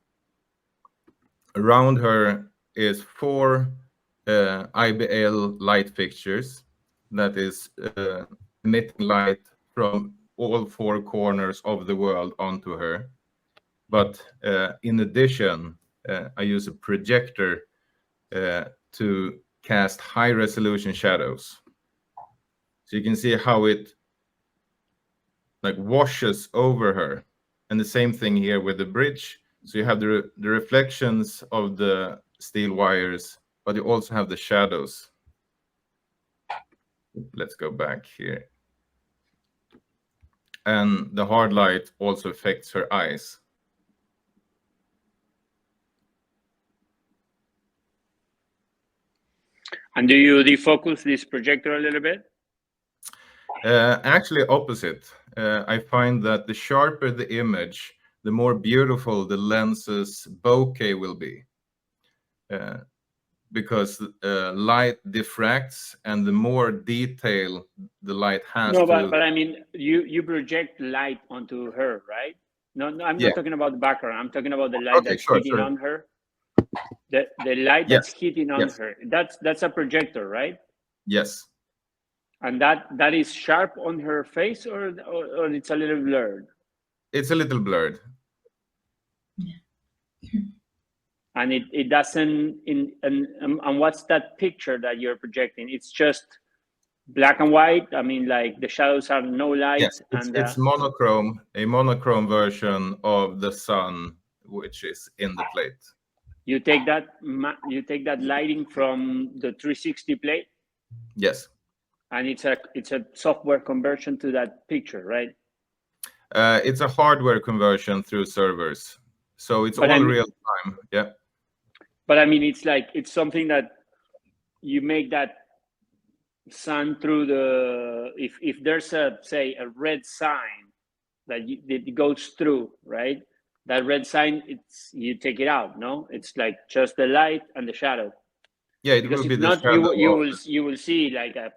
Around her is 4 IBL light fixtures that is emitting light from all 4 corners of the world onto her. But in addition, I use a projector to cast high resolution shadows. So you can see how it like washes over her. And the same thing here with the bridge. So you have the reflections of the steel wires, but you also have the shadows. Let's go back here. And the hard light also affects her eyes. And do you defocus this projector a little bit? Actually, opposite. I find that the sharper the image, the more beautiful the lens's bokeh will be. because light diffracts, and the more detail the light has No, to... but I mean, you project light onto her, right? No, I'm Yeah. not talking about the background. I'm talking about the light that's hitting on her. The light that's hitting on her. That's a projector, right? Yes. And that is sharp on her face, or it's a little blurred? It's a little blurred. And it doesn't and what's that picture that you're projecting? It's just black and white. I mean, like the shadows are no light. Yes, it's monochrome, a monochrome version of the sun, which is in the plate. You take that lighting from the 360 plate. Yes. And it's a software conversion to that picture, right? It's a hardware conversion through servers, so it's all real time. Yeah. But I mean, it's something that you make that sun through the if there's a red sign that it goes through, right? That red sign, you take it out. No, it's like just the light and the shadow. Yeah, it because will be if the not, shadow. you will see like a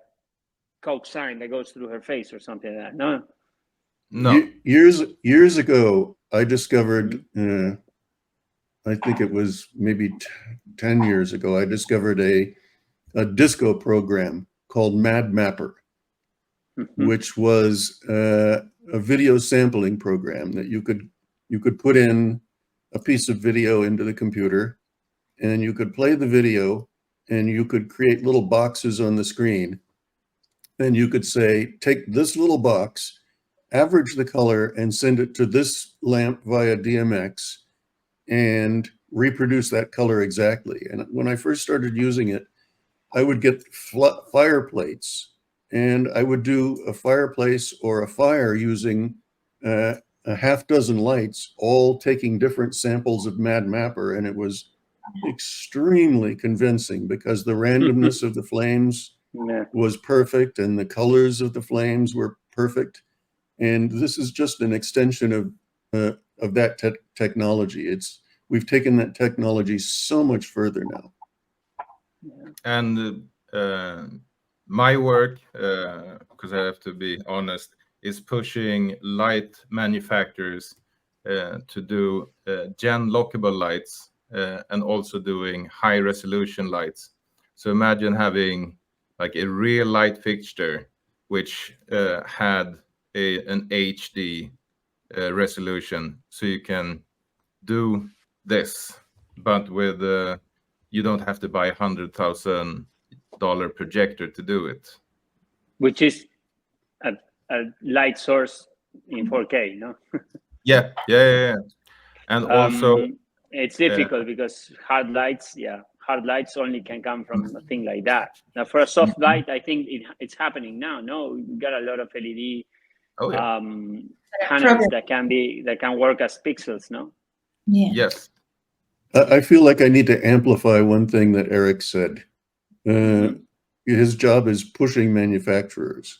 Coke sign that goes through her face or something like that. No. No. Years ago, I discovered. I think it was maybe 10 years ago. I discovered a disco program called Mad Mapper, which was a video sampling program that you could put in a piece of video into the computer, and you could play the video, and you could create little boxes on the screen, and you could say, take this little box, average the color, and send it to this lamp via DMX, and reproduce that color exactly. And when I first started using it, I would get fireplates, and I would do a fireplace or a fire using a half dozen lights, all taking different samples of Mad Mapper. And it was extremely convincing because the randomness of the flames was perfect, and the colors of the flames were perfect. And this is just an extension of that technology. We've taken that technology so much further now. And my work, because I have to be honest, is pushing light manufacturers to do gen lockable lights and also doing high resolution lights. So imagine having like a real light fixture which had an HD resolution, so you can do this, but with you don't have to buy $100,000 projector to do it. Which is a light source in 4K, no? Yeah. And also it's difficult because hard lights only can come from a thing like that. Now for a soft light, I think it's happening now. No, we got a lot of LED panels that can work as pixels, no? Yeah. Yes. I feel like I need to amplify one thing that Eric said. His job is pushing manufacturers.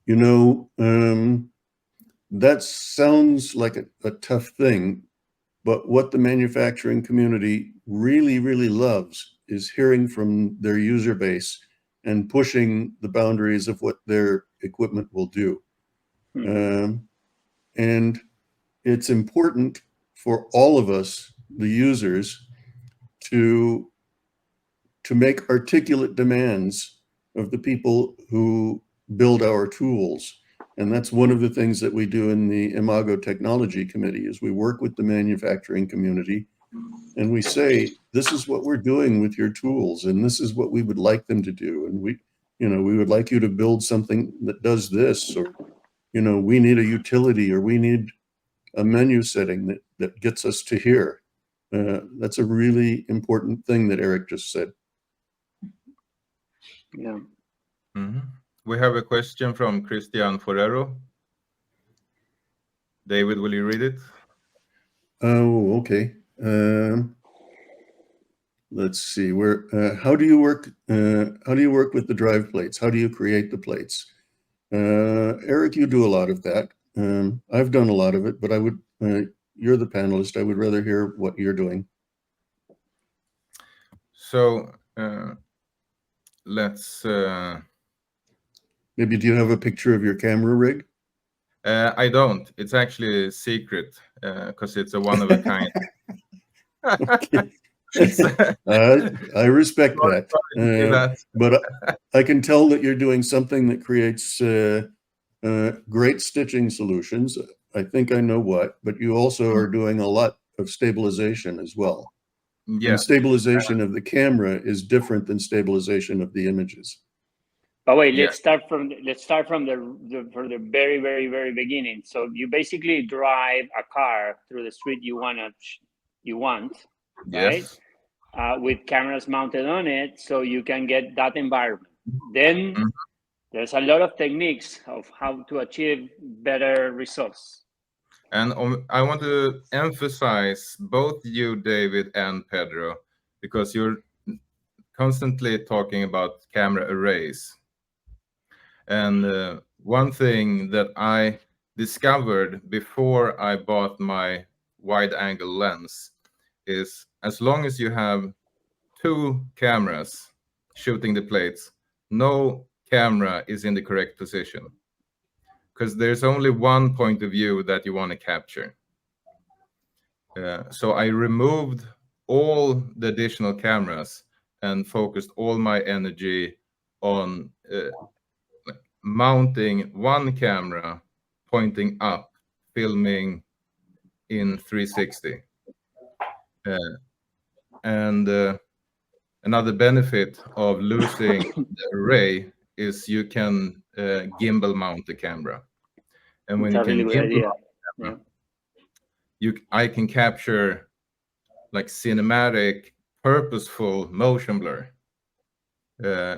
You know, that sounds like a tough thing, but what the manufacturing community really, really loves is hearing from their user base and pushing the boundaries of what their equipment will do. And it's important for all of us, the users, to make articulate demands of the people who build our tools. And that's one of the things that we do in the IMAGO Technology Committee, is we work with the manufacturing community and we say, this is what we're doing with your tools, and this is what we would like them to do. And we would like you to build something that does this, or, we need a utility, or we need a menu setting that gets us to here. That's a really important thing that Eric just said. Yeah. We have a question from Christian Forero. David, will you read it? Oh, okay. Let's see. How do you work? How do you work with the drive plates? How do you create the plates? Eric, you do a lot of that. I've done a lot of it, but you're the panelist. I would rather hear what you're doing. So let's. Maybe do you have a picture of your camera rig? I don't. It's actually a secret because it's a one of a kind. I respect that. that. But I can tell that you're doing something that creates great stitching solutions. I think I know what, but you also are doing a lot of stabilization as well. Yeah. And stabilization of the camera is different than stabilization of the images. But wait, Yeah. let's start from the very, very, very beginning. So you basically drive a car through the street you want, right? Yes. With cameras mounted on it, so you can get that environment. Then there's a lot of techniques of how to achieve better results. And I want to emphasize both you, David, and Pedro, because you're constantly talking about camera arrays. And one thing that I discovered before I bought my wide-angle lens is as long as you have 2 cameras shooting the plates, no camera is in the correct position, because there's only one point of view that you want to capture. So I removed all the additional cameras and focused all my energy on mounting one camera pointing up, filming in 360. Another benefit of losing the array is you can gimbal mount the camera. And when That's a you really can good gimbal idea. mount the camera, I can capture like cinematic, purposeful motion blur,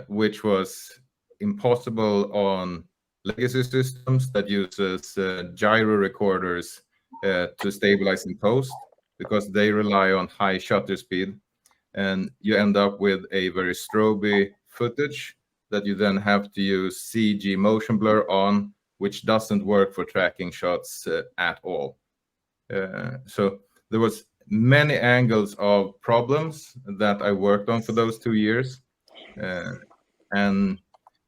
which was impossible on legacy systems that uses gyro recorders to stabilize in post, because they rely on high shutter speed, and you end up with a very stroby footage that you then have to use CG motion blur on, which doesn't work for tracking shots at all. So there was many angles of problems that I worked on for those 2 years, and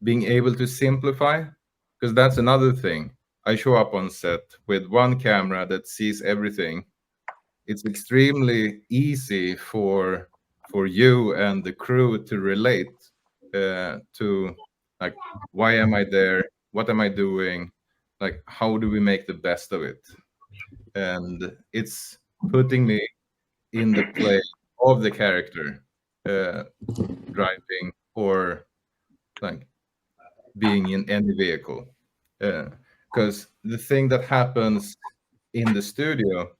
being able to simplify, because that's another thing. I show up on set with one camera that sees everything. It's extremely easy for you and the crew to relate to, like, why am I there? What am I doing? Like, how do we make the best of it? And it's putting me in the play of the character, driving or like being in any vehicle. Because the thing that happens in the studio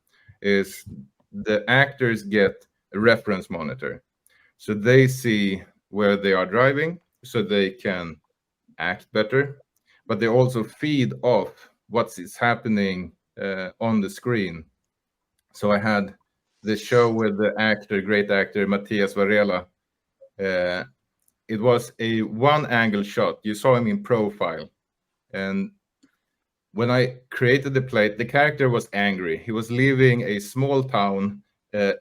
is the actors get a reference monitor. So they see where they are driving so they can act better, but they also feed off what is happening on the screen. So I had this show with the great actor, Matthias Varela. It was a one-angle shot. You saw him in profile. And when I created the plate, the character was angry. He was leaving a small town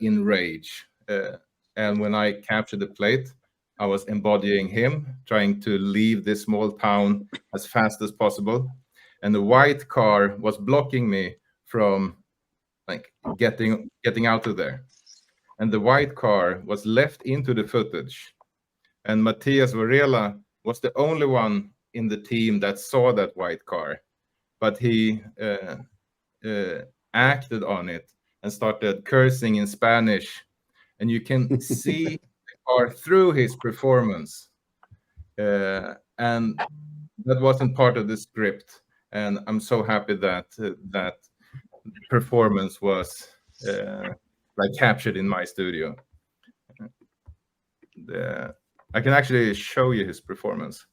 in rage. And when I captured the plate, I was embodying him, trying to leave this small town as fast as possible. And the white car was blocking me from like getting out of there. And the white car was left into the footage. And Matthias Varela was the only one in the team that saw that white car, but he acted on it and started cursing in Spanish. And you can see the car through his performance. And that wasn't part of the script. And I'm so happy that that performance was like captured in my studio. I can actually show you his performance.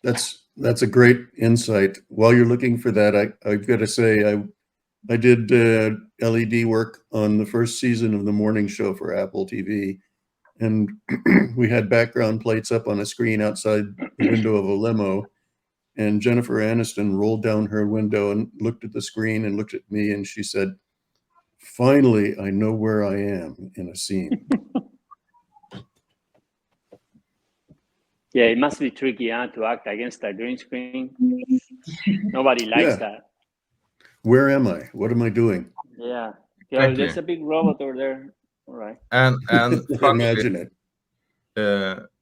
That's a great insight. While you're looking for that, I've got to say I did LED work on the first season of the morning show for Apple TV, and we had background plates up on a screen outside the window of a limo, and Jennifer Aniston rolled down her window and looked at the screen and looked at me, and she said, finally, I know where I am in a scene. Yeah, it must be tricky to act against a green screen. Nobody likes that. Where am I? What am I doing? Yeah. Exactly. There's a big robot over there. All right. And Imagine it.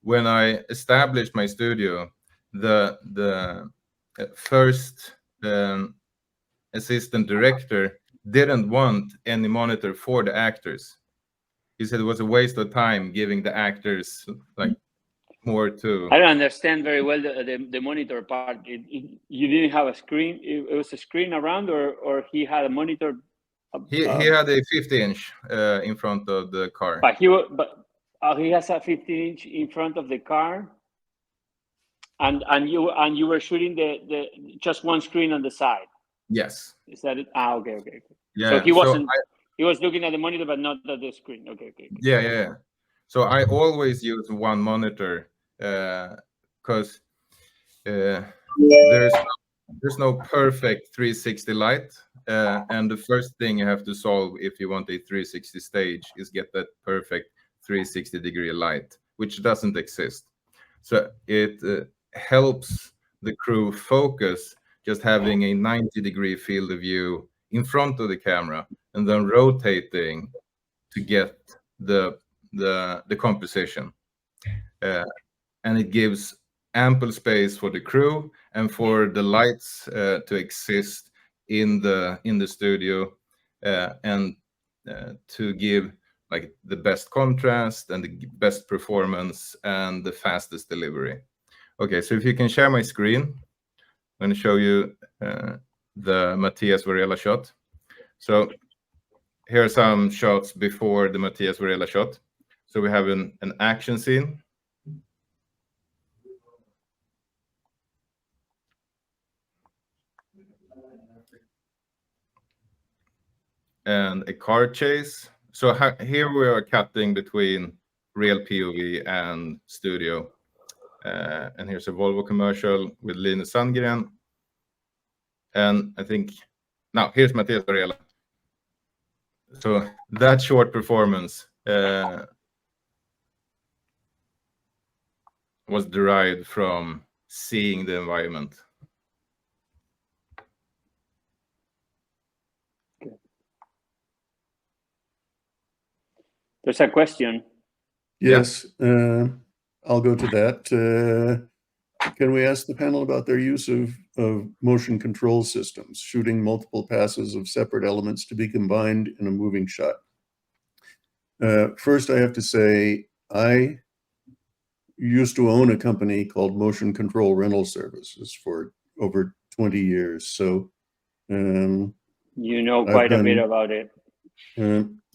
when I established my studio, the first assistant director didn't want any monitor for the actors. He said it was a waste of time giving the actors like more to. I don't understand very well the monitor part. You didn't have a screen. It was a screen around, or he had a monitor. He had a 50-inch in front of the car. But he has a 15-inch in front of the car, and you were shooting the just one screen on the side. Yes. Is that it? Okay. Yeah. So he wasn't. He was looking at the monitor, but not at the screen. Okay. Yeah. So I always use one monitor because there's no perfect 360 light, and the first thing you have to solve if you want a 360 stage is get that perfect 360-degree light, which doesn't exist. So it helps the crew focus just having a 90-degree field of view in front of the camera and then rotating to get the composition, and it gives ample space for the crew and for the lights to exist in the studio, and to give like the best contrast and the best performance and the fastest delivery. Okay, so if you can share my screen, I'm going to show you the Matthias Varela shot. So here are some shots before the Matthias Varela shot. So we have an action scene. And a car chase. So here we are cutting between real POV and studio. And here's a Volvo commercial with Linus Sandgren. And I think, now here's Matthias Varela. So that short performance was derived from seeing the environment. There's a question. Yes, I'll go to that. Can we ask the panel about their use of motion control systems, shooting multiple passes of separate elements to be combined in a moving shot? First, I have to say, I used to own a company called Motion Control Rental Services for over 20 years. So you know quite a bit about it.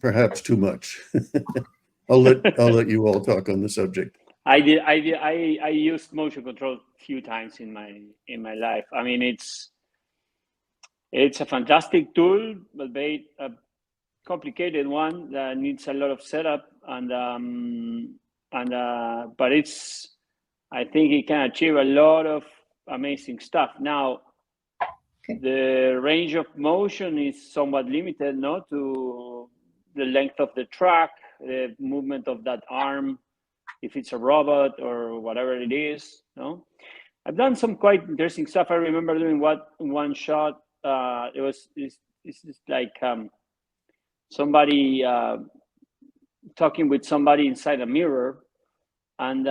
Perhaps too much. I'll let you all talk on the subject. I used motion control a few times in my life. I mean, it's a fantastic tool, but very complicated one that needs a lot of setup, but I think it can achieve a lot of amazing stuff. Now, the range of motion is somewhat limited, no, to the length of the track, the movement of that arm, if it's a robot or whatever it is, no? I've done some quite interesting stuff. I remember doing one shot. It's like somebody talking with somebody inside a mirror, and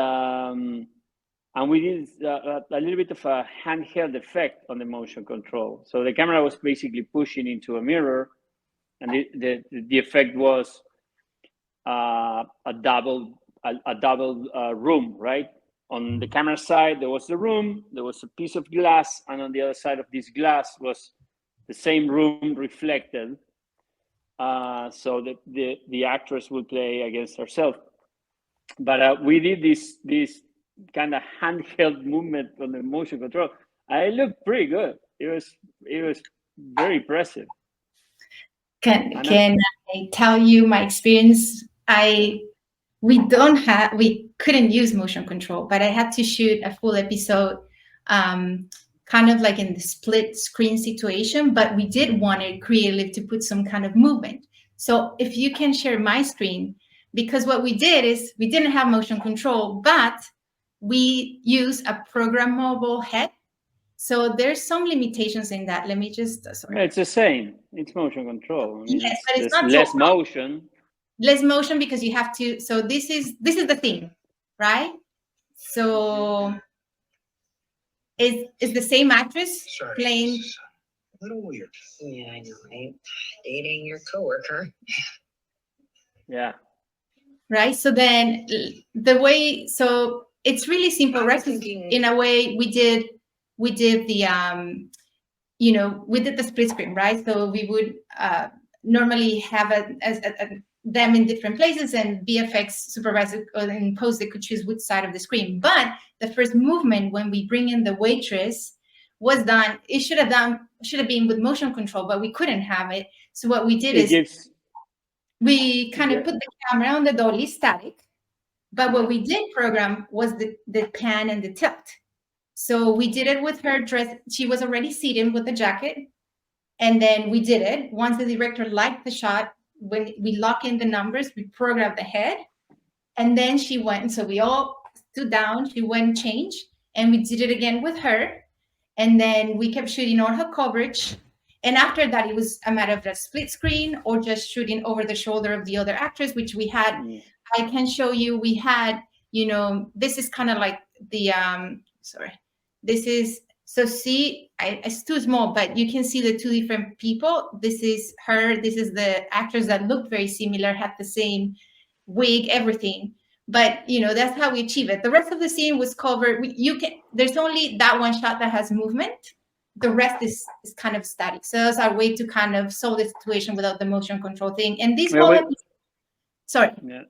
we did a little bit of a handheld effect on the motion control. So the camera was basically pushing into a mirror, and the effect was a double room, right? On the camera side, there was the room, there was a piece of glass, and on the other side of this glass was the same room reflected. So the actress would play against herself. But we did this kind of handheld movement on the motion control. I looked pretty good. It was very impressive. Can I tell you my experience? We couldn't use motion control, but I had to shoot a full episode, kind of like in the split screen situation, but we did want it creative to put some kind of movement. So if you can share my screen, because what we did is we didn't have motion control, but we use a programmable head. So there's some limitations in that. Let me just, sorry. It's the same. It's motion control. I mean, Yes, but it's there's not less so motion. Less motion because you have to, so this is the thing, right? So is the same actress playing? A little weird. Yeah, I know, right? Dating your coworker. Yeah. Right. So then the way, so it's really simple, I right? was thinking- In a way, we did the you know, we did the split screen, right? So we would normally have them in different places, and VFX supervisor in post they could choose which side of the screen. But the first movement when we bring in the waitress was done. It should have been with motion control, but we couldn't have it. So what we did is we kind of put the camera on the dolly static, but what we did program was the pan and the tilt. So we did it with her dress. She was already seated with the jacket. And then we did it. Once the director liked the shot, when we lock in the numbers, we programmed the head. And then she went, and so we all stood down, she went and changed, and we did it again with her. And then we kept shooting on her coverage. And after that, it was a matter of a split screen or just shooting over the shoulder of the other actress, which we had. I can show you, we had, you know, this is kind of like the, sorry, this is, so see, it's too small, but you can see the two different people. This is her, this is the actors that looked very similar, had the same wig, everything. But, you know, that's how we achieve it. The rest of the scene was covered. There's only that one shot that has movement. The rest is kind of static. So that's our way to kind of solve the situation without the motion control thing. And this whole sorry. Yeah.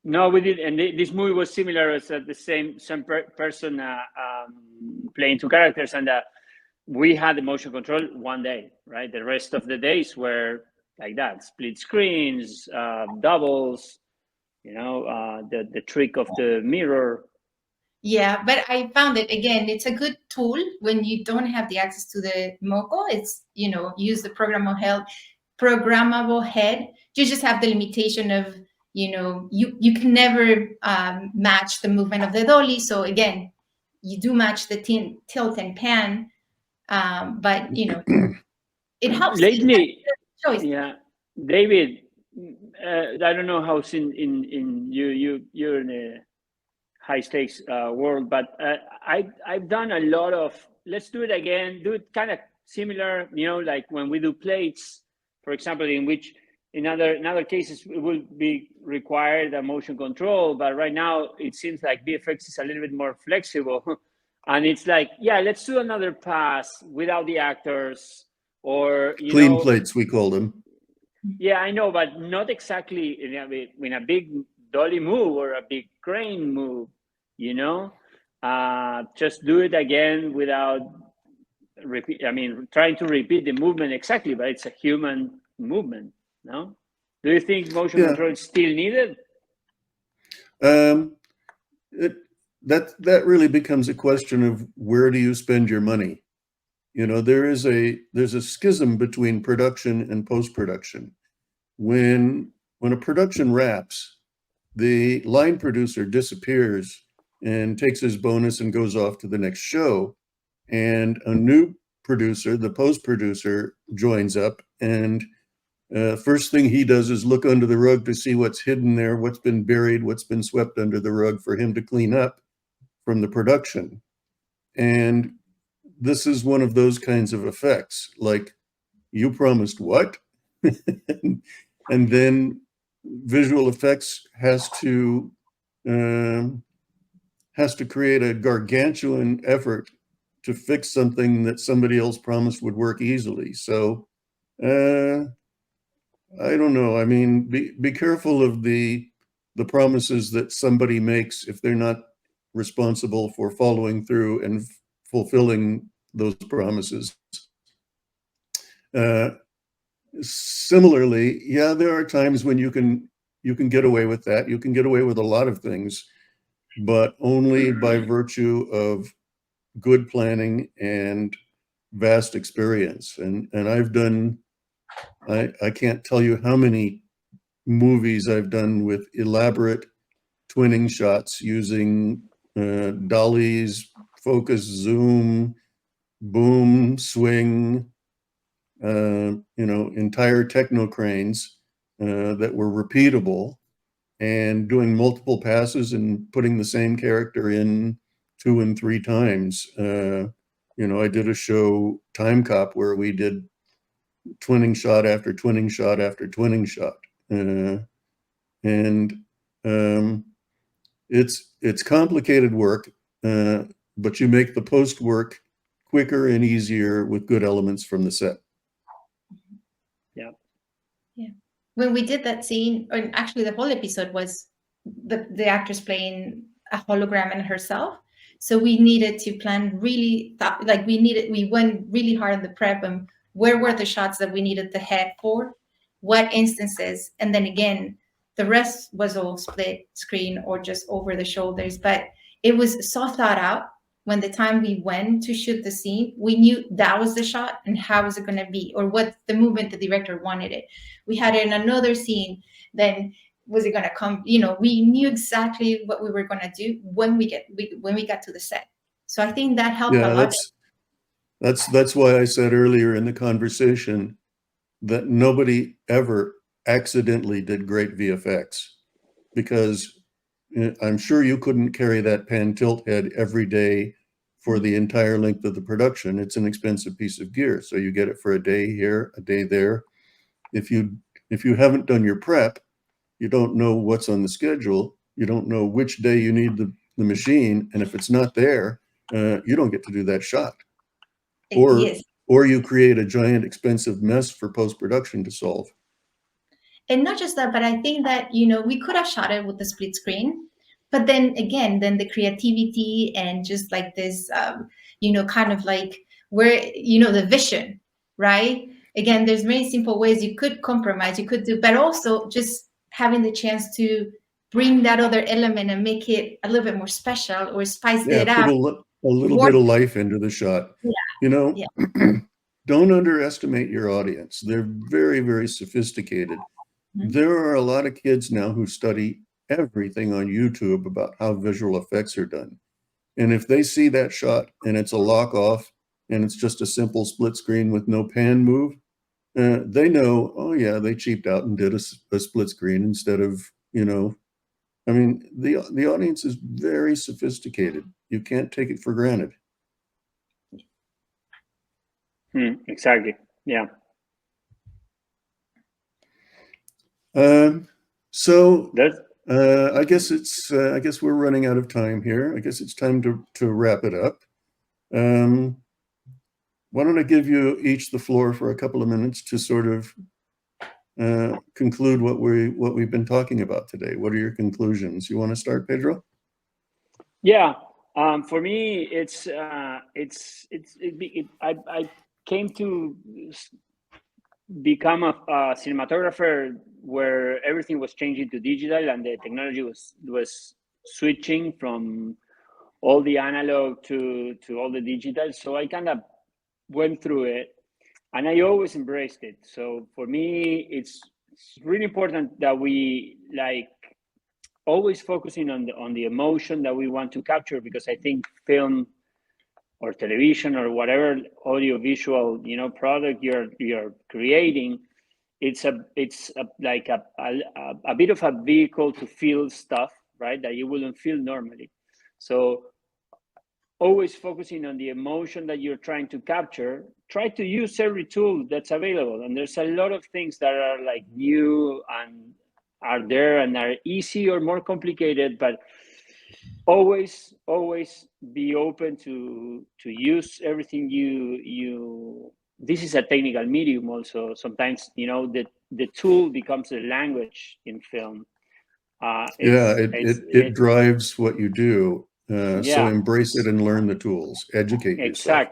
No, we did, and this movie was similar as the same person playing two characters, and we had the motion control one day, right? The rest of the days were like that, split screens, doubles, you know, the trick of the mirror. Yeah, but I found it, again, it's a good tool when you don't have the access to the MOCO. It's, you know, use the programmable head. You just have the limitation of, you know, you can never match the movement of the dolly. So again, you do match the tilt and pan, but, you know, it helps. Lately, yeah, David, I don't know how you're in a high stakes world, but I've done a lot of, let's do it again, do it kind of similar, you know, like when we do plates, for example, in which in other cases it will be required a motion control, but right now it seems like VFX is a little bit more flexible. And it's like, yeah, let's do another pass without the actors, or clean plates, we call them. Yeah, I know, but not exactly in a big dolly move or a big crane move, you know. Just do it again without trying to repeat the movement exactly, but it's a human movement. No, do you think motion control is still needed? That really becomes a question of where do you spend your money. You know, there's a schism between production and post-production. When a production wraps, the line producer disappears and takes his bonus and goes off to the next show, and a new producer, the post-producer, joins up, and first thing he does is look under the rug to see what's hidden there, what's been buried, what's been swept under the rug for him to clean up from the production. And this is one of those kinds of effects, like, you promised what? And then visual effects has to create a gargantuan effort to fix something that somebody else promised would work easily. So I don't know. I mean, be careful of the promises that somebody makes if they're not responsible for following through and fulfilling those promises. Similarly, yeah, there are times when you can get away with that. You can get away with a lot of things, but only by virtue of good planning and vast experience. And I've done, I can't tell you how many movies I've done with elaborate twinning shots using dollies, focus, zoom, boom, swing, entire techno cranes that were repeatable, and doing multiple passes and putting the same character in 2 and 3 times. I did a show, Time Cop, where we did twinning shot after twinning shot after twinning shot. It's complicated work, but you make the post work quicker and easier with good elements from the set. Yeah. When we did that scene, or actually the whole episode was the actress playing a hologram and herself. So we needed to plan really, we went really hard on the prep and where were the shots that we needed the head for, what instances, and then again, the rest was all split screen or just over the shoulders. But it was so thought out. When the time we went to shoot the scene, we knew that was the shot and how was it going to be, or what the movement the director wanted it. We had it in another scene, then was it going to come? We knew exactly what we were going to do when we got to the set. So I think that helped a lot. That's why I said earlier in the conversation that nobody ever accidentally did great VFX, because I'm sure you couldn't carry that pan tilt head every day for the entire length of the production. It's an expensive piece of gear, so you get it for a day here, a day there. If you haven't done your prep, you don't know what's on the schedule. You don't know which day you need the machine, and if it's not there, you don't get to do that shot. Or you create a giant expensive mess for post-production to solve. And not just that, but I think that, we could have shot it with the split screen, but then again, the creativity and just like this, kind of like where, the vision, right? Again, there's many simple ways you could compromise, you could do, but also just having the chance to bring that other element and make it a little bit more special or spice it up. Put a little bit of life into the shot. Don't underestimate your audience. They're very, very sophisticated. Mm-hmm. There are a lot of kids now who study everything on YouTube about how visual effects are done. And if they see that shot and it's a lock off and it's just a simple split screen with no pan move, they know, oh yeah, they cheaped out and did a split screen instead of, the audience is very sophisticated. You can't take it for granted. Exactly. Yeah. So I guess we're running out of time here. I guess it's time to wrap it up. Why don't I give you each the floor for a couple of minutes to sort of conclude what we've been talking about today. What are your conclusions? You want to start, Pedro? Yeah. For me, I came to become a cinematographer where everything was changing to digital and the technology was switching from all the analog to all the digital. So I kind of went through it and I always embraced it. So for me, it's really important that we always focusing on the emotion that we want to capture, because I think film or television or whatever audiovisual product you're creating, it's a bit of a vehicle to feel stuff, right, that you wouldn't feel normally. So always focusing on the emotion that you're trying to capture. Try to use every tool that's available, and there's a lot of things that are new and are there and are easy or more complicated, but always be open to use everything you this is a technical medium also. Sometimes the tool becomes the language in film. It drives what you do. So embrace it and learn the tools, educate yourself.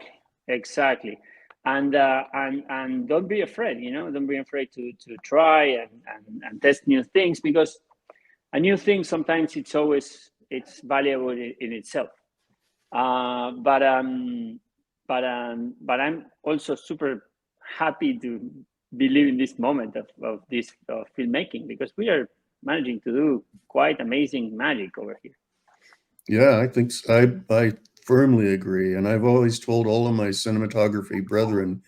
Exactly. And don't be afraid, don't be afraid to try and test new things, because a new thing sometimes it's valuable in itself. But I'm also super happy believe in this moment of this filmmaking, because we are managing to do quite amazing magic over here. Yeah, I think I firmly agree. And I've always told all of my cinematography brethren,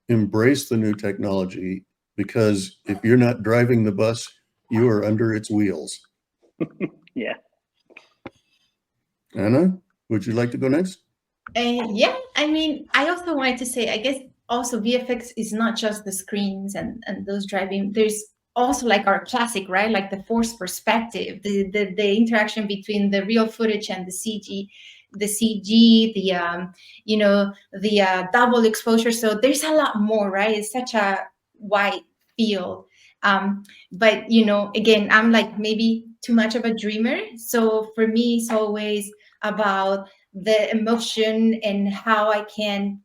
embrace the new technology, because if you're not driving the bus, you are under its wheels. Yeah. Anna, would you like to go next? Yeah, I mean, I also wanted to say, I guess also VFX is not just the screens and those driving. There's also like our classic, right? Like the forced perspective, the interaction between the real footage and the CG, you know, the double exposure. So there's a lot more, right? It's such a wide field. But you know, again, I'm like maybe too much of a dreamer. So for me, it's always about the emotion and how I can,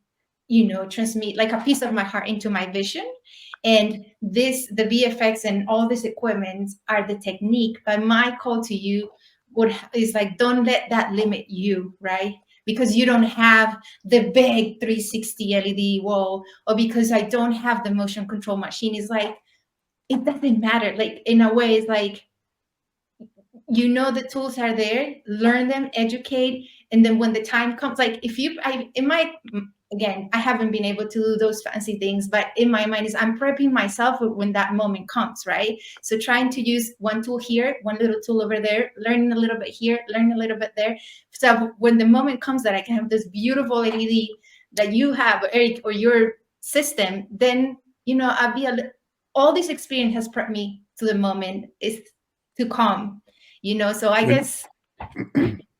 you know, transmit like a piece of my heart into my vision. And the VFX and all this equipment are the technique. But my call to you is like, don't let that limit you, right? Because you don't have the big 360 LED wall, or because I don't have the motion control machine. It's like, it doesn't matter. Like, in a way, it's like, you know, the tools are there, learn them, educate, and then when the time comes, like again, I haven't been able to do those fancy things, but in my mind is I'm prepping myself for when that moment comes, right? So trying to use one tool here, one little tool over there, learning a little bit here, learning a little bit there. So when the moment comes that I can have this beautiful LED that you have, Eric, or your system, then, you know, all this experience has prepped me to the moment is to come. You know, so I guess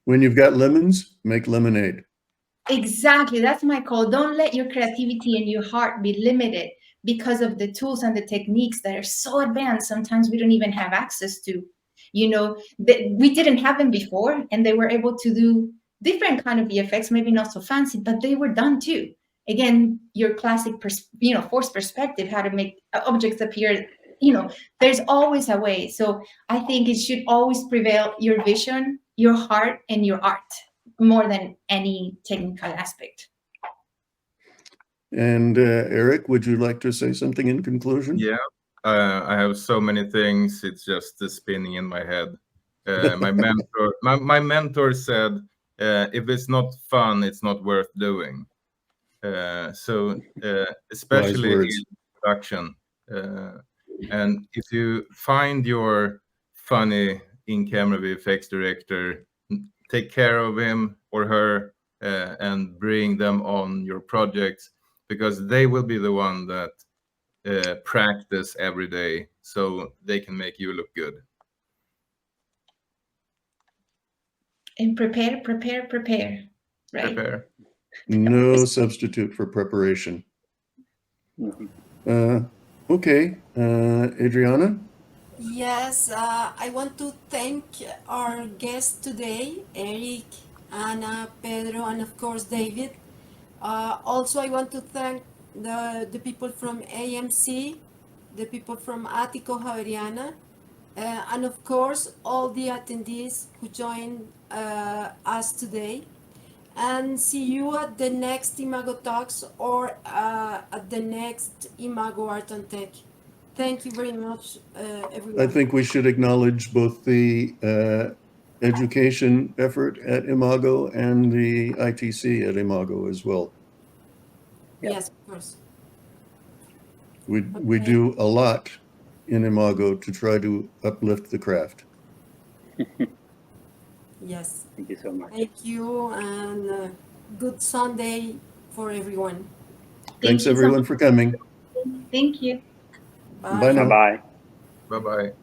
when you've got lemons, make lemonade. Exactly, that's my call. Don't let your creativity and your heart be limited because of the tools and the techniques that are so advanced. Sometimes we don't even have access to. You know, we didn't have them before, and they were able to do different kind of VFX, maybe not so fancy, but they were done too. Again, your classic, forced perspective, how to make objects appear. You know, there's always a way. So I think it should always prevail your vision, your heart, and your art more than any technical aspect. And Eric, would you like to say something in conclusion? Yeah, I have so many things. It's just spinning in my head. My mentor said, if it's not fun, it's not worth doing. Especially in production. And if you find your funny in-camera VFX director, take care of him or her and bring them on your projects, because they will be the one that practice every day so they can make you look good. And prepare, right? Prepare. No substitute for preparation. Okay, Adriana? Yes, I want to thank our guests today, Eric, Ana, Pedro, and of course David. Also, I want to thank the people from AMC, the people from Ático Javeriana, and of course all the attendees who joined us today. And see you at the next IMAGO Talks or at the next IMAGO Art and Tech. Thank you very much, everyone. I think we should acknowledge both the education effort at IMAGO and the ITC at IMAGO as well. Yes, of course. We do a lot in IMAGO to try to uplift the craft. Yes. Thank you so much. Thank you, and good Sunday for everyone. Thanks everyone for coming. Thank you. Bye. Bye now. Bye-bye. Bye-bye.